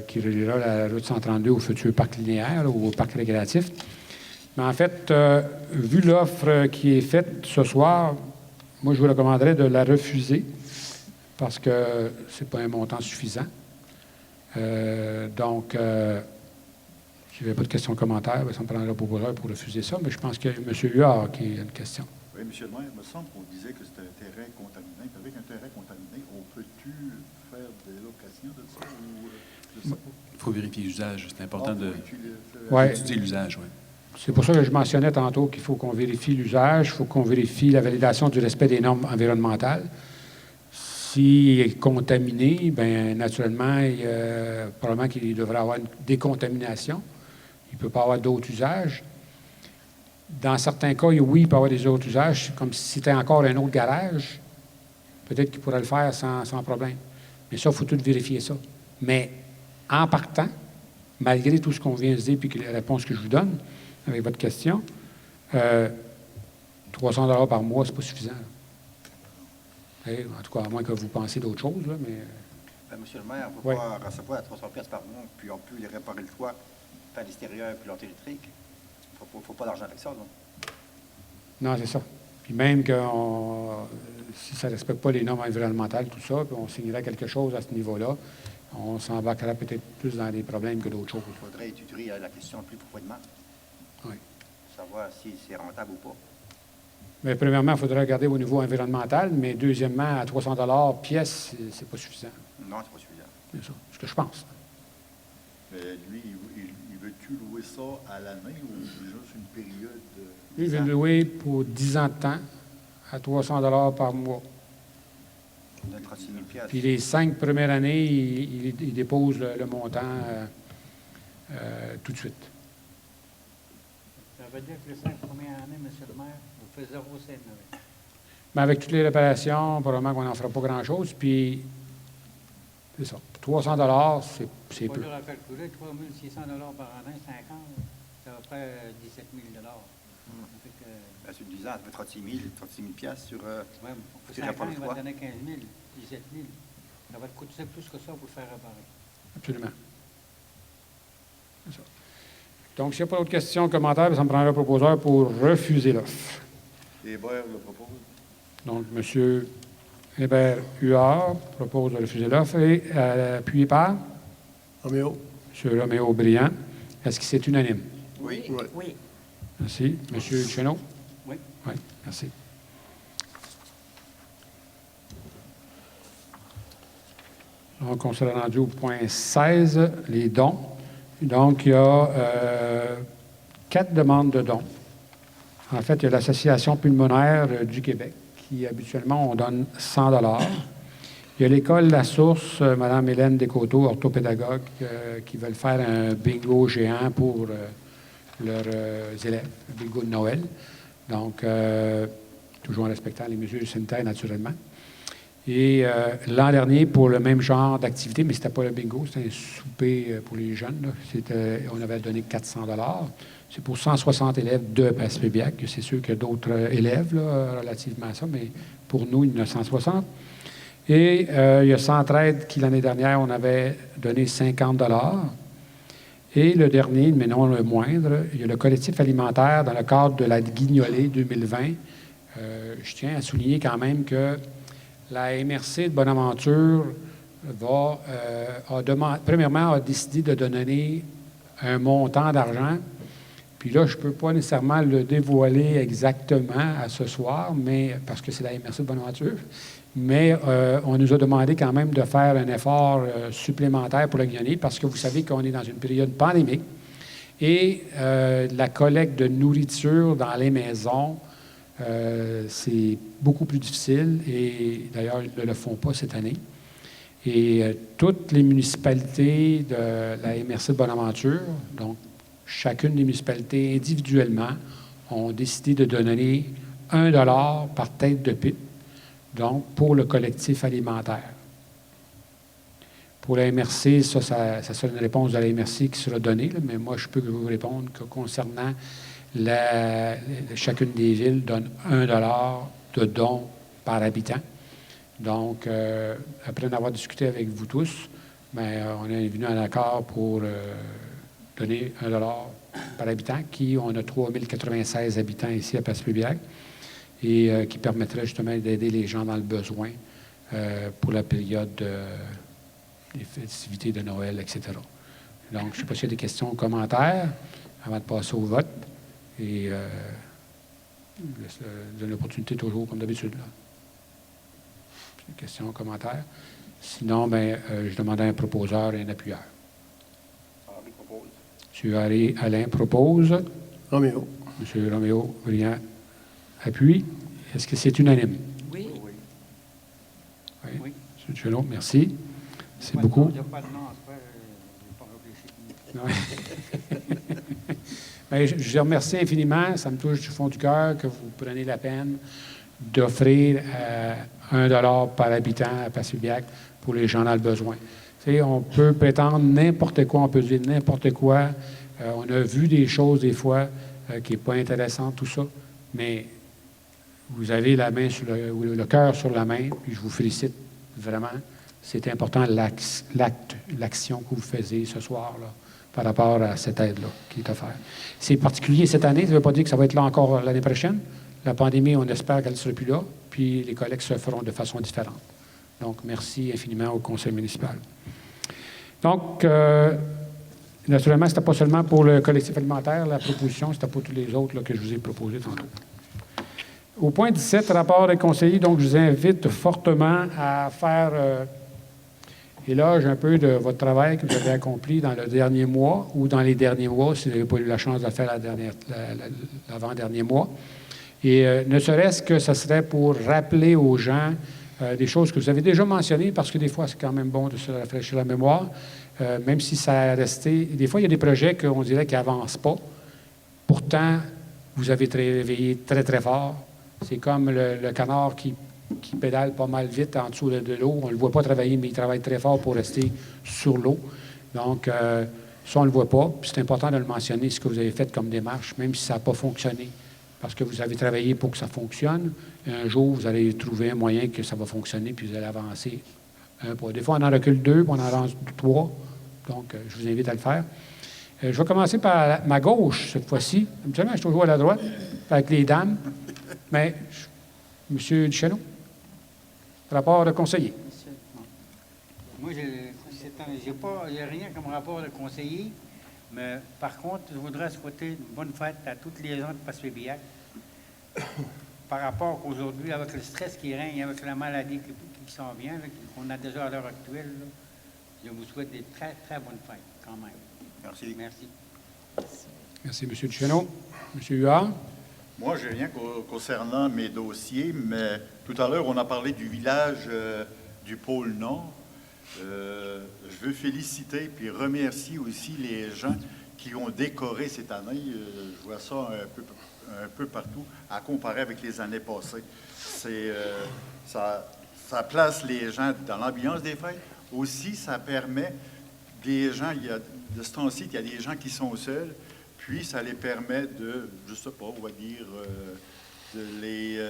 Speaker 1: qui reliera la route 132 au futur parc linéaire ou au parc récréatif. Mais en fait, vu l'offre qui est faite ce soir, moi, je vous recommanderais de la refuser parce que ce n'est pas un montant suffisant. Donc, si vous n'avez pas de questions commentaires, ça me prendra pour refuser ça, mais je pense qu'il y a M. Huard qui a une question.
Speaker 3: Oui, M. le maire, il me semble qu'on disait que c'était un terrain contaminé. Puis avec un terrain contaminé, on peut-tu faire des locations de ça? Ou, je sais pas.
Speaker 4: Il faut vérifier l'usage. C'est important
Speaker 1: Ouais.
Speaker 4: d'étudier l'usage, oui.
Speaker 1: C'est pour ça que je mentionnais tantôt qu'il faut qu'on vérifie l'usage, il faut qu'on vérifie la validation du respect des normes environnementales. S'il est contaminé, bien, naturellement, probablement qu'il devrait avoir une décontamination. Il ne peut pas avoir d'autres usages. Dans certains cas, oui, il peut y avoir des autres usages, comme si c'était encore un autre garage. Peut-être qu'il pourrait le faire sans problème. Mais ça, il faut tout vérifier ça. Mais en partant, malgré tout ce qu'on vient de dire et les réponses que je vous donne avec votre question, 300 $ par mois, c'est pas suffisant. En tout cas, à moins que vous pensiez d'autres choses, là, mais...
Speaker 7: Monsieur le maire, on ne peut pas recevoir à 300 $ par mois, puis on peut les réparer le toit, faire l'extérieur puis l'entrée électrique. Il ne faut pas d'argent avec ça, non?
Speaker 1: Non, c'est ça. Puis même que si ça ne respecte pas les normes environnementales, tout ça, puis on signerait quelque chose à ce niveau-là, on s'embarquerait peut-être plus dans des problèmes que d'autres choses.
Speaker 7: Il faudrait étudier la question plus profondément.
Speaker 1: Oui.
Speaker 7: Pour savoir si c'est rentable ou pas.
Speaker 1: Mais premièrement, il faudrait regarder au niveau environnemental, mais deuxièmement, à 300 $ pièce, c'est pas suffisant.
Speaker 7: Non, c'est pas suffisant.
Speaker 1: C'est ça, ce que je pense.
Speaker 3: Mais lui, il veut-tu louer ça à l'année ou juste une période?
Speaker 1: Lui, il veut louer pour 10 ans de temps à 300 $ par mois.
Speaker 7: On donne 36 000 $.
Speaker 1: Puis les 5 premières années, il dépose le montant tout de suite.
Speaker 5: Ça veut dire que les 5 premières années, M. le maire, vous faites 0 cent avec.
Speaker 1: Mais avec toutes les réparations, probablement qu'on n'en fera pas grand-chose. Puis, c'est ça. 300 $, c'est
Speaker 5: Pas
Speaker 1: peu.
Speaker 5: dur à calculer, 3 600 $ par année, 5 ans, ça va faire 17 000 $. Ça fait que,
Speaker 7: Sur 10 ans, ça fait 36 000 $. Sur,
Speaker 5: ouais, pour
Speaker 7: tu
Speaker 5: 5 ans,
Speaker 7: répares le
Speaker 5: il va
Speaker 7: toit.
Speaker 5: te donner 15 000, 17 000. Ça va te coûter plus que ça pour le faire réparer.
Speaker 1: Absolument. C'est ça. Donc, s'il n'y a pas d'autres questions, commentaires, ça me prendra un proposeur pour refuser l'offre.
Speaker 3: Hébert le propose.
Speaker 1: Donc, M. Hébert Huard propose de refuser l'offre et appuyé par
Speaker 6: Roméo?
Speaker 1: M. Roméo Briand. Est-ce que c'est unanime?
Speaker 7: Oui.
Speaker 6: Ouais.
Speaker 2: Oui.
Speaker 1: Merci. M. Duchesneau?
Speaker 5: Oui.
Speaker 1: Oui, merci. Donc, on s'est rendu au point 16, les dons. Donc, il y a 4 demandes de dons. En fait, il y a l'Association pulmonaire du Québec, qui habituellement, on donne 100 $. Il y a l'École La Source, Mme Hélène Descoteaux, orthopédagogue, qui veulent faire un bingo géant pour leurs élèves, un bingo de Noël. Donc, toujours en respectant les mesures sanitaires, naturellement. Et l'an dernier, pour le même genre d'activité, mais ce n'était pas le bingo, c'était un souper pour les jeunes. Là. On avait donné 400 $. C'est pour 160 élèves de Passepébiac. C'est sûr qu'il y a d'autres élèves là, relativement à ça, mais pour nous, il y en a 160. Et il y a Centraide qui, l'année dernière, on avait donné 50 $. Et le dernier, mais non le moindre, il y a le collectif alimentaire dans le cadre de la Guignolée 2020. Je tiens à souligner quand même que la MRC de Bonaventure premièrement, a décidé de donner un montant d'argent. Puis là, je ne peux pas nécessairement le dévoiler exactement à ce soir, mais parce que c'est la MRC de Bonaventure. Mais on nous a demandé quand même de faire un effort supplémentaire pour la Guinée parce que vous savez qu'on est dans une période pandémique et la collecte de nourriture dans les maisons, c'est beaucoup plus difficile et d'ailleurs, ils ne le font pas cette année. Et toutes les municipalités de la MRC de Bonaventure, donc chacune des municipalités individuellement, ont décidé de donner 1 $ par tête de pipe, donc pour le collectif alimentaire. Pour la MRC, ça sera une réponse de la MRC qui sera donnée, là, mais moi, je peux vous répondre que concernant chacune des villes donne 1 $ de dons par habitant. Donc, après en avoir discuté avec vous tous, bien, on est venu à un accord pour donner 1 $ par habitant, on a 3096 habitants ici à Passepébiac, et qui permettrait justement d'aider les gens dans le besoin pour la période des festivités de Noël, etc. Donc, je ne sais pas s'il y a des questions ou commentaires avant de passer au vote. Et je donne l'opportunité toujours, comme d'habitude. Des questions, commentaires. Sinon, bien, je demandais à un proposeur et un appuyeur.
Speaker 7: Henri propose.
Speaker 1: M. Alain propose.
Speaker 6: Roméo?
Speaker 1: M. Roméo Briand appuie. Est-ce que c'est unanime?
Speaker 2: Oui.
Speaker 7: Oui.
Speaker 1: Oui.
Speaker 5: Oui.
Speaker 1: M. Duchesneau, merci. C'est
Speaker 5: Pas de
Speaker 1: beaucoup.
Speaker 5: nom, il n'y a pas de nom à se faire, je n'ai pas réfléchi.
Speaker 1: Bien, je vous remercie infiniment. Ça me touche du fond du cœur que vous preniez la peine d'offrir 1 $ par habitant à Passepébiac pour les gens dans le besoin. Tu sais, on peut prétendre n'importe quoi, on peut dire n'importe quoi. On a vu des choses des fois qui n'est pas intéressantes, tout ça, mais vous avez la main sur le cœur sur la main, puis je vous félicite vraiment. C'est important l'action que vous faisiez ce soir là, par rapport à cette aide-là qui est offerte. C'est particulier cette année, ça ne veut pas dire que ça va être là encore l'année prochaine. La pandémie, on espère qu'elle ne sera plus là, puis les collectes se feront de façon différente. Donc, merci infiniment au conseil municipal. Donc, naturellement, ce n'était pas seulement pour le collectif alimentaire, la proposition, c'était pour tous les autres là, que je vous ai proposés tantôt. Au point 17, rapport des conseillers, donc je vous invite fortement à faire éloge un peu de votre travail que vous avez accompli dans le dernier mois ou dans les derniers mois, si vous n'avez pas eu la chance de le faire l'avant-dernier mois. Et ne serait-ce que ce serait pour rappeler aux gens des choses que vous avez déjà mentionnées, parce que des fois, c'est quand même bon de se rafraîchir la mémoire, même si ça a resté... Des fois, il y a des projets qu'on dirait qui n'avancent pas. Pourtant, vous avez travaillé très, très fort. C'est comme le canard qui pédale pas mal vite en dessous de l'eau. On ne le voit pas travailler, mais il travaille très fort pour rester sur l'eau. Donc, ça, on ne le voit pas. Puis c'est important de le mentionner, ce que vous avez fait comme démarche, même si ça n'a pas fonctionné. Parce que vous avez travaillé pour que ça fonctionne. Un jour, vous allez trouver un moyen que ça va fonctionner, puis vous allez avancer un pas. Des fois, on en recule 2, puis on en avance 3. Donc, je vous invite à le faire. Je vais commencer par ma gauche cette fois-ci. Habituellement, je suis toujours à la droite, avec les dames. Mais, M. Duchesneau, rapport de conseiller.
Speaker 5: Moi, j'ai rien comme rapport de conseiller, mais par contre, je voudrais souhaiter une bonne fête à toutes les gens de Passepébiac. Par rapport qu'aujourd'hui, avec le stress qui règne, avec la maladie qui s'en vient, qu'on a déjà à l'heure actuelle, là, je vous souhaite des très, très bonnes fêtes, quand même.
Speaker 7: Merci.
Speaker 5: Merci.
Speaker 1: Merci, M. Duchesneau. M. Huard.
Speaker 3: Moi, j'ai rien concernant mes dossiers, mais tout à l'heure, on a parlé du village du pôle Nord. Je veux féliciter puis remercier aussi les gens qui ont décoré cette année. Je vois ça un peu partout, à comparer avec les années passées. Ça place les gens dans l'ambiance des fêtes. Aussi, ça permet des gens, de ce temps-ci, il y a des gens qui sont seuls, puis ça les permet de, je ne sais pas, on va dire, il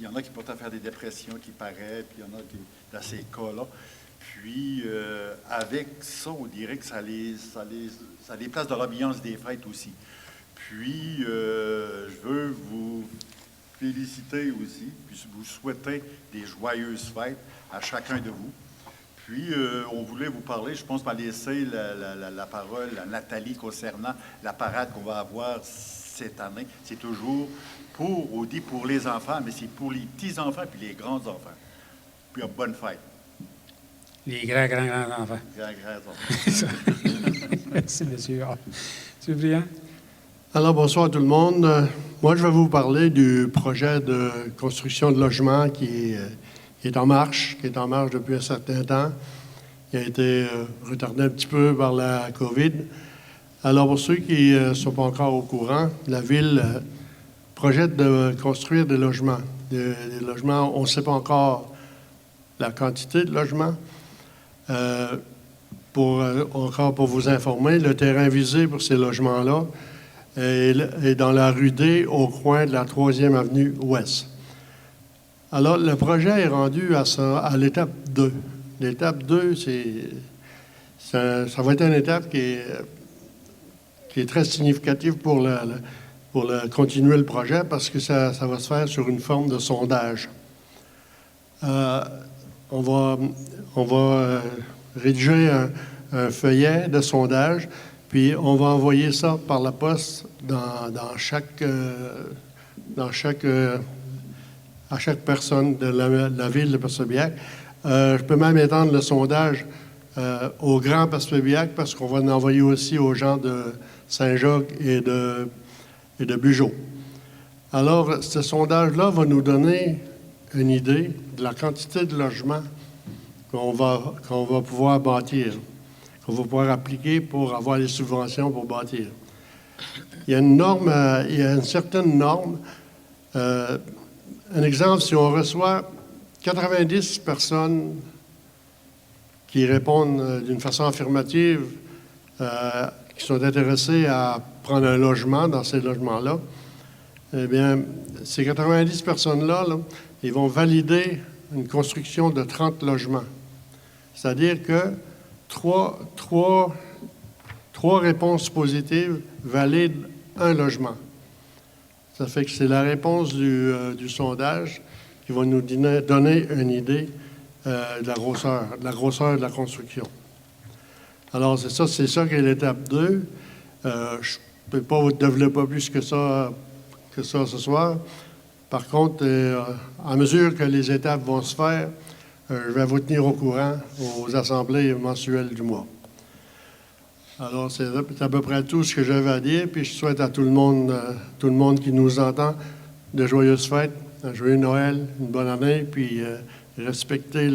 Speaker 3: y en a qui portent à faire des dépressions qui paraissent, puis il y en a qui, dans ces cas-là. Puis, avec ça, on dirait que ça les place dans l'ambiance des fêtes aussi. Puis, je veux vous féliciter aussi, puis vous souhaiter des joyeuses fêtes à chacun de vous. Puis, on voulait vous parler, je pense, laisser la parole à Nathalie concernant la parade qu'on va avoir cette année. C'est toujours on dit pour les enfants, mais c'est pour les petits-enfants puis les grands-enfants. Puis, bonne fête.
Speaker 1: Les grands-enfants.
Speaker 3: Grands-enfants.
Speaker 1: Merci, M. Huard. M. Briand.
Speaker 6: Alors, bonsoir tout le monde. Moi, je vais vous parler du projet de construction de logements qui est en marche, depuis un certain temps. Il a été retardé un petit peu par la COVID. Alors, pour ceux qui ne sont pas encore au courant, la Ville projette de construire des logements. Des logements, on ne sait pas encore la quantité de logements. Encore pour vous informer, le terrain visé pour ces logements-là est dans la rue D, au coin de la 3e avenue Ouest. Alors, le projet est rendu à l'étape 2. L'étape 2, ça va être une étape qui est très significative pour continuer le projet parce que ça va se faire sur une forme de sondage. On va rédiger un feuillet de sondage, puis on va envoyer ça par la poste à chaque personne de la ville de Passepébiac. Je peux même étendre le sondage au Grand Passepébiac parce qu'on va l'envoyer aussi aux gens de Saint-Jacques et de Bugeaud. Alors, ce sondage-là va nous donner une idée de la quantité de logements qu'on va pouvoir bâtir, qu'on va pouvoir appliquer pour avoir les subventions pour bâtir. Il y a une certaine norme. Un exemple, si on reçoit 90 personnes qui répondent d'une façon affirmative, qui sont intéressées à prendre un logement dans ces logements-là, eh bien, ces 90 personnes-là, ils vont valider une construction de 30 logements. C'est-à-dire que trois réponses positives valident un logement. Ça fait que c'est la réponse du sondage qui va nous donner une idée de la grosseur de la construction. Alors, c'est ça qui est l'étape 2. Je ne peux pas vous développer plus que ça ce soir. Par contre, à mesure que les étapes vont se faire, je vais vous tenir au courant aux assemblées mensuelles du mois. Alors, c'est à peu près tout ce que j'avais à dire, puis je souhaite à tout le monde qui nous entend de joyeuses fêtes, un joyeux Noël, une bonne année, puis respecter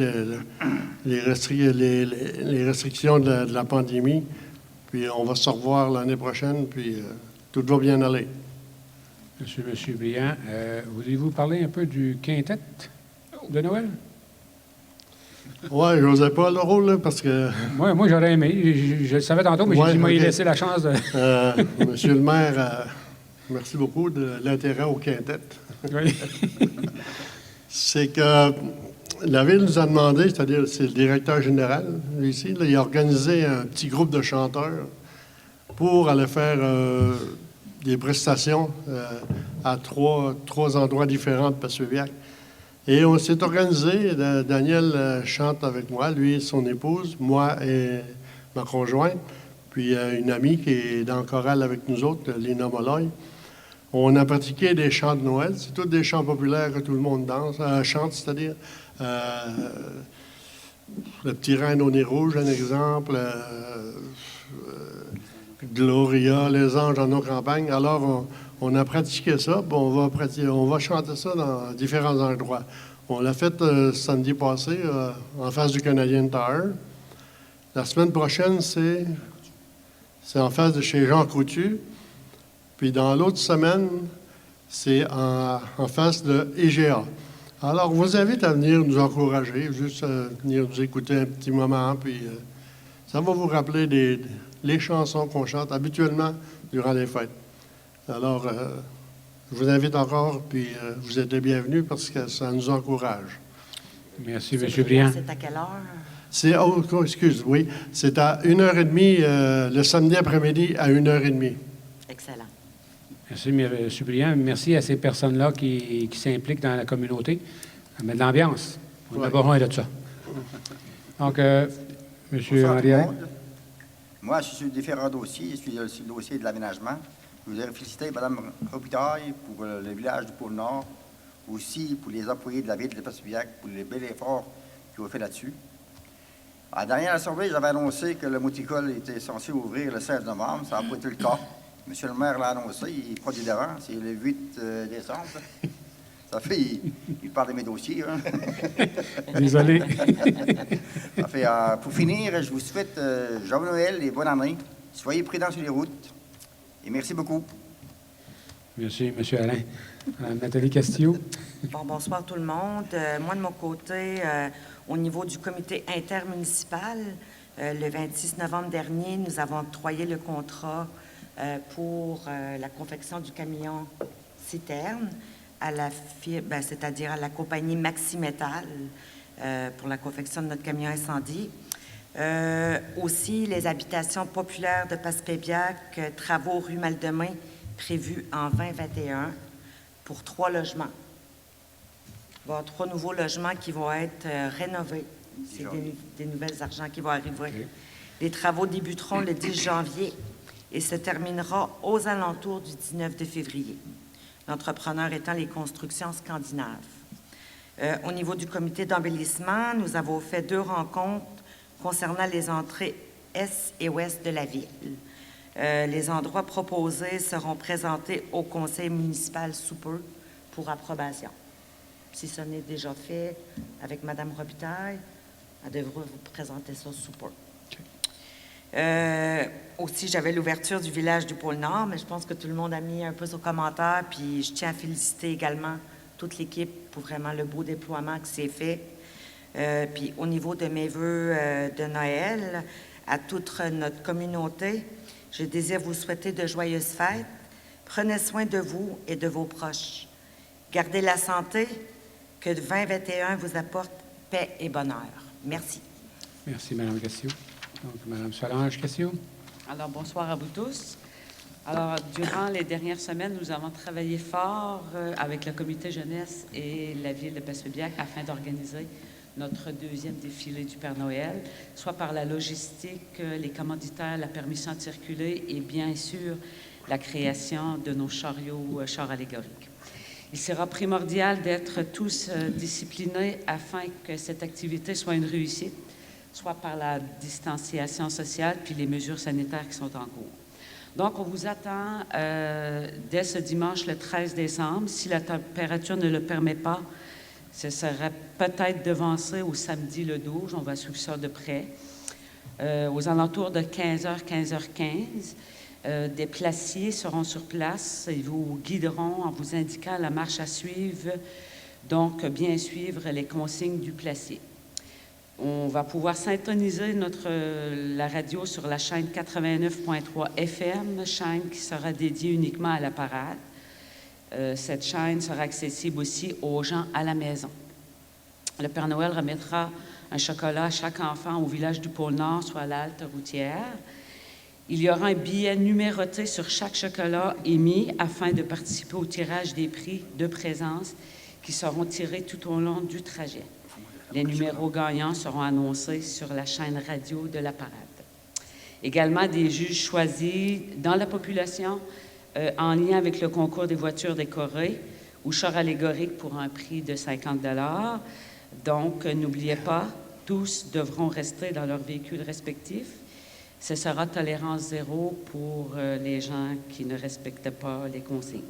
Speaker 6: les restrictions de la pandémie. Puis on va se revoir l'année prochaine, puis tout va bien aller.
Speaker 1: Monsieur Briand, voulez-vous parler un peu du quintet de Noël?
Speaker 6: Oui, je n'osais pas le rôle, là, parce que...
Speaker 1: Moi j'aurais aimé. Je le savais tantôt, mais j'ai dit, moi, il laissé la chance de...
Speaker 6: Monsieur le maire, merci beaucoup de l'intérêt au quintet.
Speaker 1: Oui.
Speaker 6: C'est que la Ville nous a demandé, c'est-à-dire c'est le directeur général ici, là, il a organisé un petit groupe de chanteurs pour aller faire des prestations à trois endroits différents de Passepébiac. Et on s'est organisé. Daniel chante avec moi, lui et son épouse, moi et ma conjointe, puis une amie qui est dans le chorale avec nous autres, Lina Molloy. On a pratiqué des chants de Noël. C'est tous des chants populaires que tout le monde chante, c'est-à-dire Le petit reine au nez rouge, un exemple, Gloria, les anges en nos campagnes. Alors, on a pratiqué ça, puis on va chanter ça dans différents endroits. On l'a fait samedi passé en face du Canadian Tower. La semaine prochaine, c'est en face de chez Jean Coutu. Puis dans l'autre semaine, c'est en face de IGA. Alors, on vous invite à venir nous encourager, juste venir nous écouter un petit moment, puis ça va vous rappeler les chansons qu'on chante habituellement durant les fêtes. Alors, je vous invite encore, puis vous êtes les bienvenus parce que ça nous encourage.
Speaker 1: Merci, M. Briand.
Speaker 2: C'est à quelle heure?
Speaker 6: C'est à 1h30 le samedi après-midi à 1h30.
Speaker 2: Excellent.
Speaker 1: Merci, M. Briand. Merci à ces personnes-là qui s'impliquent dans la communauté. Ça met de l'ambiance. On a besoin de ça. Donc, M.
Speaker 7: Bonsoir tout le
Speaker 1: Henriette.
Speaker 7: monde. Moi, je suis sur différents dossiers. Je suis sur le dossier de l'aménagement. Je voudrais féliciter Mme Robitaille pour le village du Pôle Nord, aussi pour les employés de la ville de Passepébiac, pour les bels efforts qu'ils ont fait là-dessus. À la dernière assemblée, j'avais annoncé que le Mouticole était censé ouvrir le 16 novembre. Ça n'a pas été le cas. Monsieur le maire l'a annoncé, il prend du devant. C'est le 8 décembre. Ça fait, il parle de mes dossiers. Hein.
Speaker 1: Désolé.
Speaker 7: Ça fait, pour finir, je vous souhaite joyeux Noël et bonne année. Soyez prudents sur les routes. Et merci beaucoup.
Speaker 1: Merci, M. Alain. Nathalie Castillo.
Speaker 2: Bon, bonsoir tout le monde. Moi, de mon côté, au niveau du comité intermunicipal, le 26 novembre dernier, nous avons octroyé le contrat pour la confection du camion citerne à c'est-à-dire à la compagnie Maximétal pour la confection de notre camion incendie. Aussi, les habitations populaires de Passepébiac, travaux rue Maldemain prévus en 2021 pour 3 logements. Il va y avoir 3 nouveaux logements qui vont être rénovés. C'est des nouvelles argents qui vont arriver. Okay. Les travaux débuteront le 10 janvier et se terminera aux alentours du 19 de février. L'entrepreneur étant les constructions scandinaves. Au niveau du comité d'embellissement, nous avons fait 2 rencontres concernant les entrées est et ouest de la ville. Les endroits proposés seront présentés au conseil municipal sous peu pour approbation. Si ce n'est déjà fait avec Mme Robitaille, elle devrait vous présenter ça sous peu. Okay. Aussi, j'avais l'ouverture du village du Pôle Nord, mais je pense que tout le monde a mis un peu son commentaire, puis je tiens à féliciter également toute l'équipe pour vraiment le beau déploiement qui s'est fait. Puis au niveau de mes vœux de Noël, à toute notre communauté, je désire vous souhaiter de joyeuses fêtes. Prenez soin de vous et de vos proches. Gardez la santé, que 2021 vous apporte paix et bonheur. Merci.
Speaker 1: Merci, Mme Castillo. Donc, Mme Solange Castillo.
Speaker 8: Alors, bonsoir à vous tous. Alors, durant les dernières semaines, nous avons travaillé fort avec le comité jeunesse et la ville de Passepébiac afin d'organiser notre 2e défilé du Père Noël, soit par la logistique, les commanditaires, la permission de circuler et bien sûr la création de nos chars allégoriques. Il sera primordial d'être tous disciplinés afin que cette activité soit une réussite, soit par la distanciation sociale puis les mesures sanitaires qui sont en cours. Donc, on vous attend dès ce dimanche, le 13 décembre. Si la température ne le permet pas, ce serait peut-être devancé au samedi le 12. On va suivre ça de près. Aux alentours de 15h, 15h15, des placiers seront sur place. Ils vous guideront en vous indiquant la marche à suivre. Donc, bien suivre les consignes du placier. On va pouvoir syntoniser la radio sur la chaîne 89.3 FM, chaîne qui sera dédiée uniquement à la parade. Cette chaîne sera accessible aussi aux gens à la maison. Le Père Noël remettra un chocolat à chaque enfant au village du Pôle Nord, soit à la halte routière. Il y aura un billet numéroté sur chaque chocolat émis afin de participer au tirage des prix de présence qui seront tirés tout au long du trajet. Les numéros gagnants seront annoncés sur la chaîne radio de la parade. Également, des juges choisis dans la population en lien avec le concours des voitures décorées ou chars allégoriques pour un prix de 50 $. Donc, n'oubliez pas, tous devront rester dans leurs véhicules respectifs. Ce sera tolérance zéro pour les gens qui ne respectent pas les consignes.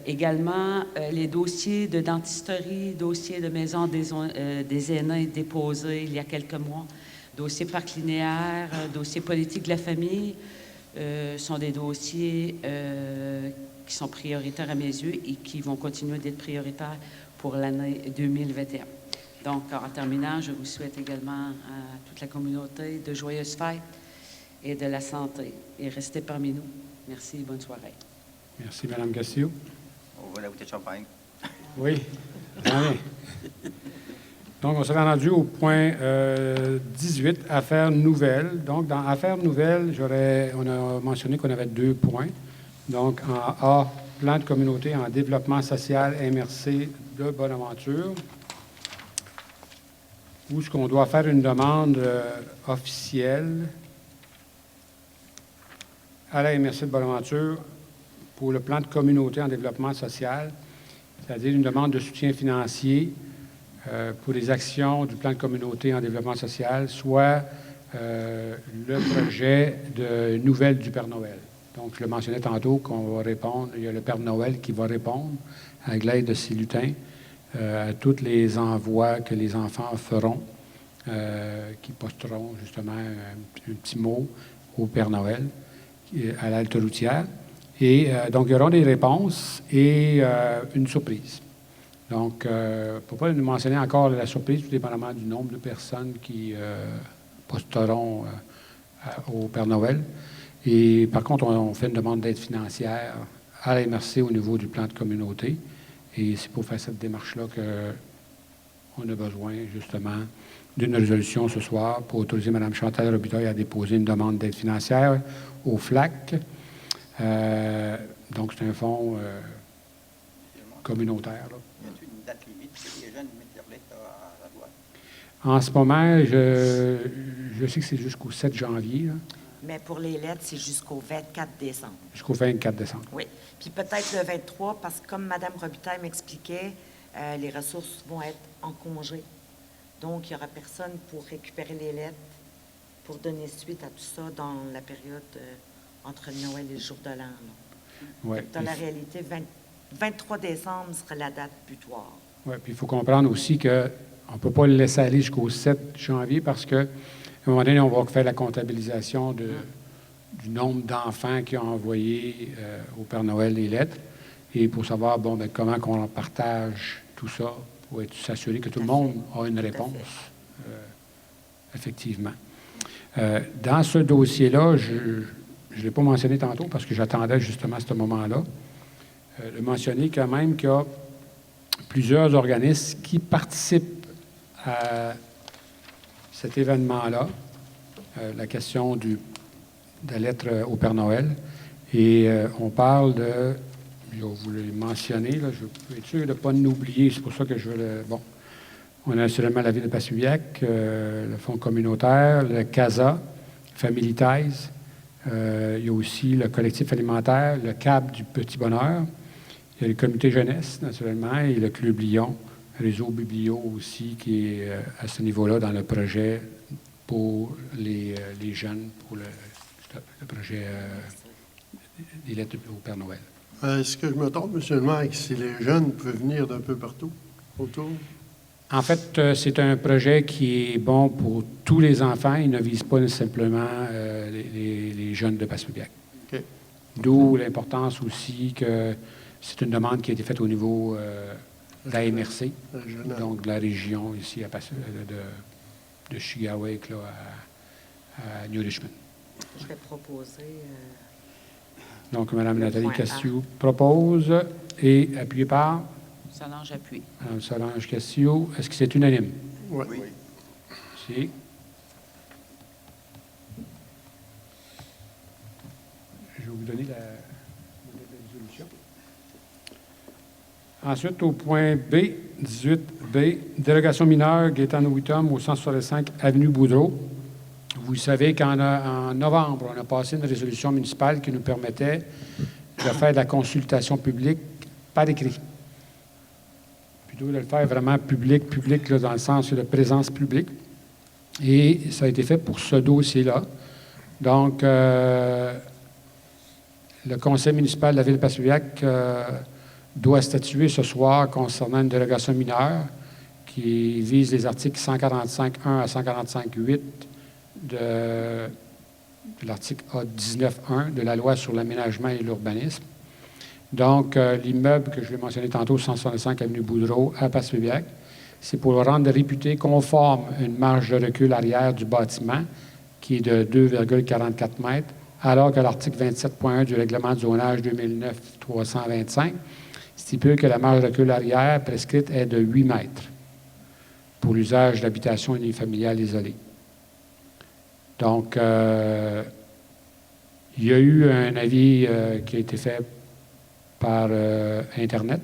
Speaker 8: Également, les dossiers de dentisterie, dossiers de maison des aînés déposés il y a quelques mois, dossiers parc linéaire, dossiers politique de la famille, sont des dossiers qui sont prioritaires à mes yeux et qui vont continuer d'être prioritaires pour l'année 2021. Donc, en terminant, je vous souhaite également à toute la communauté de joyeuses fêtes et de la santé. Et restez parmi nous. Merci et bonne soirée.
Speaker 1: Merci, Mme Castillo.
Speaker 7: On va la bouteille de champagne.
Speaker 1: Oui, allez. Donc, on s'est rendu au point 18, affaires nouvelles. Donc, dans affaires nouvelles, on a mentionné qu'on avait 2 points. Donc, en A, plan de communauté en développement social MRC de Bonaventure, où est-ce qu'on doit faire une demande officielle à la MRC de Bonaventure pour le plan de communauté en développement social, c'est-à-dire une demande de soutien financier pour les actions du plan de communauté en développement social, soit le projet de nouvelles du Père Noël. Donc, je le mentionnais tantôt qu'on va répondre, il y a le Père Noël qui va répondre avec l'aide de ses lutins à tous les envois que les enfants feront, qui posteront justement un petit mot au Père Noël à l'halte routière. Et donc, il y aura des réponses et une surprise. Donc, il ne faut pas nous mentionner encore la surprise, tout dépendamment du nombre de personnes qui posteront au Père Noël. Et par contre, on fait une demande d'aide financière à la MRC au niveau du plan de communauté. Et c'est pour faire cette démarche-là qu'on a besoin, justement, d'une résolution ce soir pour autoriser Mme Chantal Robitaille à déposer une demande d'aide financière au FLAC. Donc, c'est un fonds communautaire. Là.
Speaker 7: Y a-t-il une date limite que les jeunes mettent leur lettre à la loi?
Speaker 1: En ce moment, je sais que c'est jusqu'au 7 janvier. Là.
Speaker 2: Mais pour les lettres, c'est jusqu'au 24 décembre.
Speaker 1: Jusqu'au 24 décembre.
Speaker 2: Oui. Puis peut-être le 23, parce que comme Mme Robitaille m'expliquait, les ressources vont être en congé. Donc, il n'y aura personne pour récupérer les lettres, pour donner suite à tout ça dans la période entre Noël et le jour de l'an.
Speaker 1: Ouais.
Speaker 2: Dans la réalité, 23 décembre serait la date butoir.
Speaker 1: Oui, puis il faut comprendre aussi qu'on ne peut pas le laisser aller jusqu'au 7 janvier parce qu'à un moment donné, on va faire la comptabilisation du nombre d'enfants qui ont envoyé au Père Noël les lettres et pour savoir comment on partage tout ça pour s'assurer que tout le monde a une réponse, effectivement. Dans ce dossier-là, je ne l'ai pas mentionné tantôt parce que j'attendais justement à ce moment-là, de mentionner quand même qu'il y a plusieurs organismes qui participent à cet événement-là, la question de la lettre au Père Noël. Et on parle de, je vais vous le mentionner, là, je peux être sûr de ne pas l'oublier, c'est pour ça que je veux le... Bon, on a seulement la Ville de Passaibiac, le Fonds communautaire, le CASA, Family Ties, il y a aussi le collectif alimentaire, le CAB du Petit Bonheur, il y a le comité jeunesse, naturellement, et le Club Lyon, réseau Biblio aussi, qui est à ce niveau-là dans le projet pour les jeunes, pour le projet des lettres au Père Noël.
Speaker 6: Est-ce que je me trompe, M. le maire, que si les jeunes peuvent venir d'un peu partout autour?
Speaker 1: En fait, c'est un projet qui est bon pour tous les enfants. Il ne vise pas simplement les jeunes de Passaibiac.
Speaker 6: Okay.
Speaker 1: D'où l'importance aussi que c'est une demande qui a été faite au niveau de la MRC, donc de la région ici de Chigaouek là, à New Richmond.
Speaker 2: Je vais proposer...
Speaker 1: Donc, Mme Nathalie Castillo propose et appuyée par
Speaker 8: Solange appuie.
Speaker 1: Mme Solange Castillo. Est-ce que c'est unanime?
Speaker 6: Oui.
Speaker 7: Oui.
Speaker 1: Si. vais vous donner la résolution. Ensuite, au point B, 18B, délégation mineure Gaétano Wittom au 165 Avenue Boudreau. Vous savez qu'en novembre, on a passé une résolution municipale qui nous permettait de faire de la consultation publique par écrit. Plutôt de le faire vraiment public, là, dans le sens de présence publique. Et ça a été fait pour ce dossier-là. Donc, le conseil municipal de la ville de Passepébiac doit statuer ce soir concernant une délégation mineure qui vise les articles 145.1 à 145.8 de l'article A19.1 de la loi sur l'aménagement et l'urbanisme. Donc, l'immeuble que je vais mentionner tantôt, 165 Avenue Boudreau, à Passepébiac, c'est pour le rendre réputé conforme une marge de recul arrière du bâtiment, qui est de 2,44 mètres, alors que l'article 27.1 du règlement de zonage 2009-325 stipule que la marge de recul arrière prescrite est de 8 mètres pour l'usage d'habitations unifamiliales isolées. Donc, il y a eu un avis qui a été fait par Internet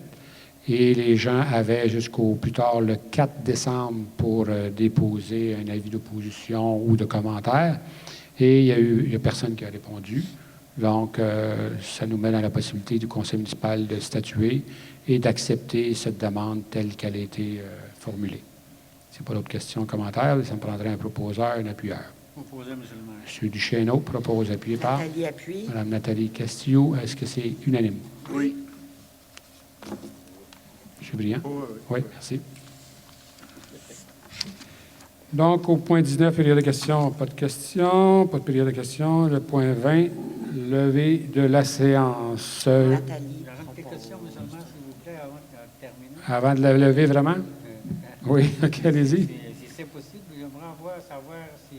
Speaker 1: et les gens avaient jusqu'au plus tard le 4 décembre pour déposer un avis d'opposition ou de commentaire. Et il n'y a personne qui a répondu. Donc, ça nous met dans la possibilité du conseil municipal de statuer et d'accepter cette demande telle qu'elle a été formulée. Si pas d'autres questions, commentaires, ça me prendrait un proposeur, un appuyeur.
Speaker 5: Proposé, M. le maire.
Speaker 1: M. Duchesneau propose, appuyé par
Speaker 2: Nathalie appuie.
Speaker 1: Mme Nathalie Castillo. Est-ce que c'est unanime?
Speaker 3: Oui.
Speaker 1: M. Briand?
Speaker 3: Oui,
Speaker 1: Oui, merci. Donc, au point 19, période de questions, pas de questions. Pas de période de questions. Le point 20, levée de la séance.
Speaker 2: Nathalie
Speaker 5: J'aurais une question, M. le maire, s'il vous plaît, avant de terminer.
Speaker 1: Avant de la lever, vraiment? Oui, OK, allez-y.
Speaker 5: Si c'est possible, j'aimerais savoir si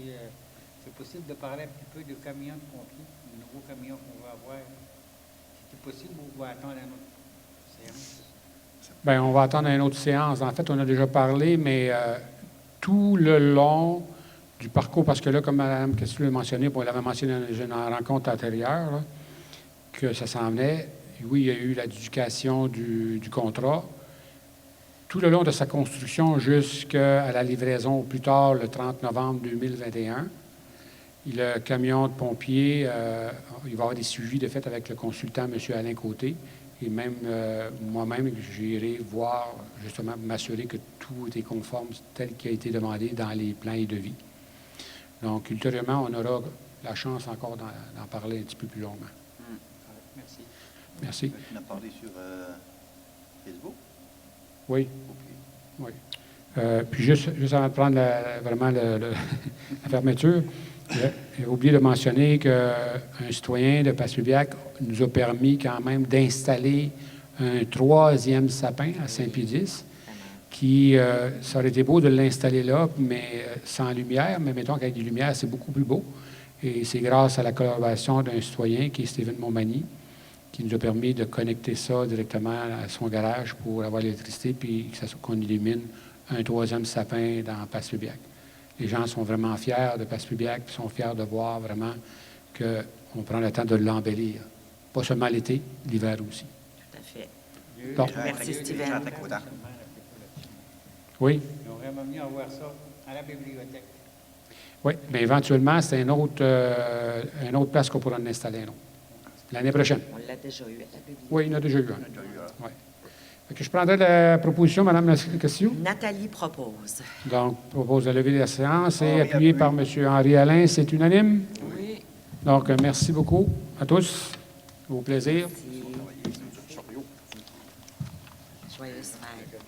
Speaker 5: c'est possible de parler un petit peu du camion de pompiers, du nouveau camion qu'on va avoir. Si c'est possible, ou on va attendre une autre séance?
Speaker 1: Bien, on va attendre une autre séance. En fait, on a déjà parlé, mais tout le long du parcours, parce que là, comme Mme Castillo l'a mentionné, on l'avait mentionné dans une rencontre antérieure, là, que ça s'en venait. Oui, il y a eu l'adjudication du contrat. Tout le long de sa construction jusqu'à la livraison au plus tard, le 30 novembre 2021, le camion de pompiers, il va y avoir des suivis de fait avec le consultant, M. Alain Côté, et même moi-même, j'irai voir, justement, m'assurer que tout est conforme tel qu'il a été demandé dans les plans et devis. Donc, ultérieurement, on aura la chance encore d'en parler un petit peu plus longuement.
Speaker 5: Merci.
Speaker 1: Merci.
Speaker 3: Tu en as parlé sur Facebook?
Speaker 1: Oui. Oui. Puis juste avant de prendre vraiment la fermeture, j'ai oublié de mentionner qu'un citoyen de Passepébiac nous a permis quand même d'installer un 3e sapin à Saint-Pédis, qui, ça aurait été beau de l'installer là, mais sans lumière, mais mettons qu'avec des lumières, c'est beaucoup plus beau. Et c'est grâce à la collaboration d'un citoyen qui est Stéphane Montmagny, qui nous a permis de connecter ça directement à son garage pour avoir l'électricité, puis qu'on illumine un 3e sapin dans Passepébiac. Les gens sont vraiment fiers de Passepébiac, puis sont fiers de voir vraiment qu'on prend le temps de l'embellir. Pas seulement l'été, l'hiver aussi.
Speaker 2: Tout à fait.
Speaker 1: Donc,
Speaker 2: Merci, Steven.
Speaker 1: oui,
Speaker 5: On aurait même mieux avoir ça à la bibliothèque.
Speaker 1: oui, mais éventuellement, c'est une autre place qu'on pourra en installer un autre. L'année prochaine.
Speaker 2: On l'a déjà eu à la bibliothèque.
Speaker 1: Oui, il y en a déjà eu un. Oui. Fait que je prendrai la proposition, Mme Castillo.
Speaker 2: Nathalie propose.
Speaker 1: Donc, propose de lever la séance et
Speaker 7: Oui,
Speaker 1: appuyé par M. Henri Alain. C'est unanime?
Speaker 8: Oui.
Speaker 1: Donc, merci beaucoup à tous. Au plaisir.
Speaker 2: Joyeuse fête.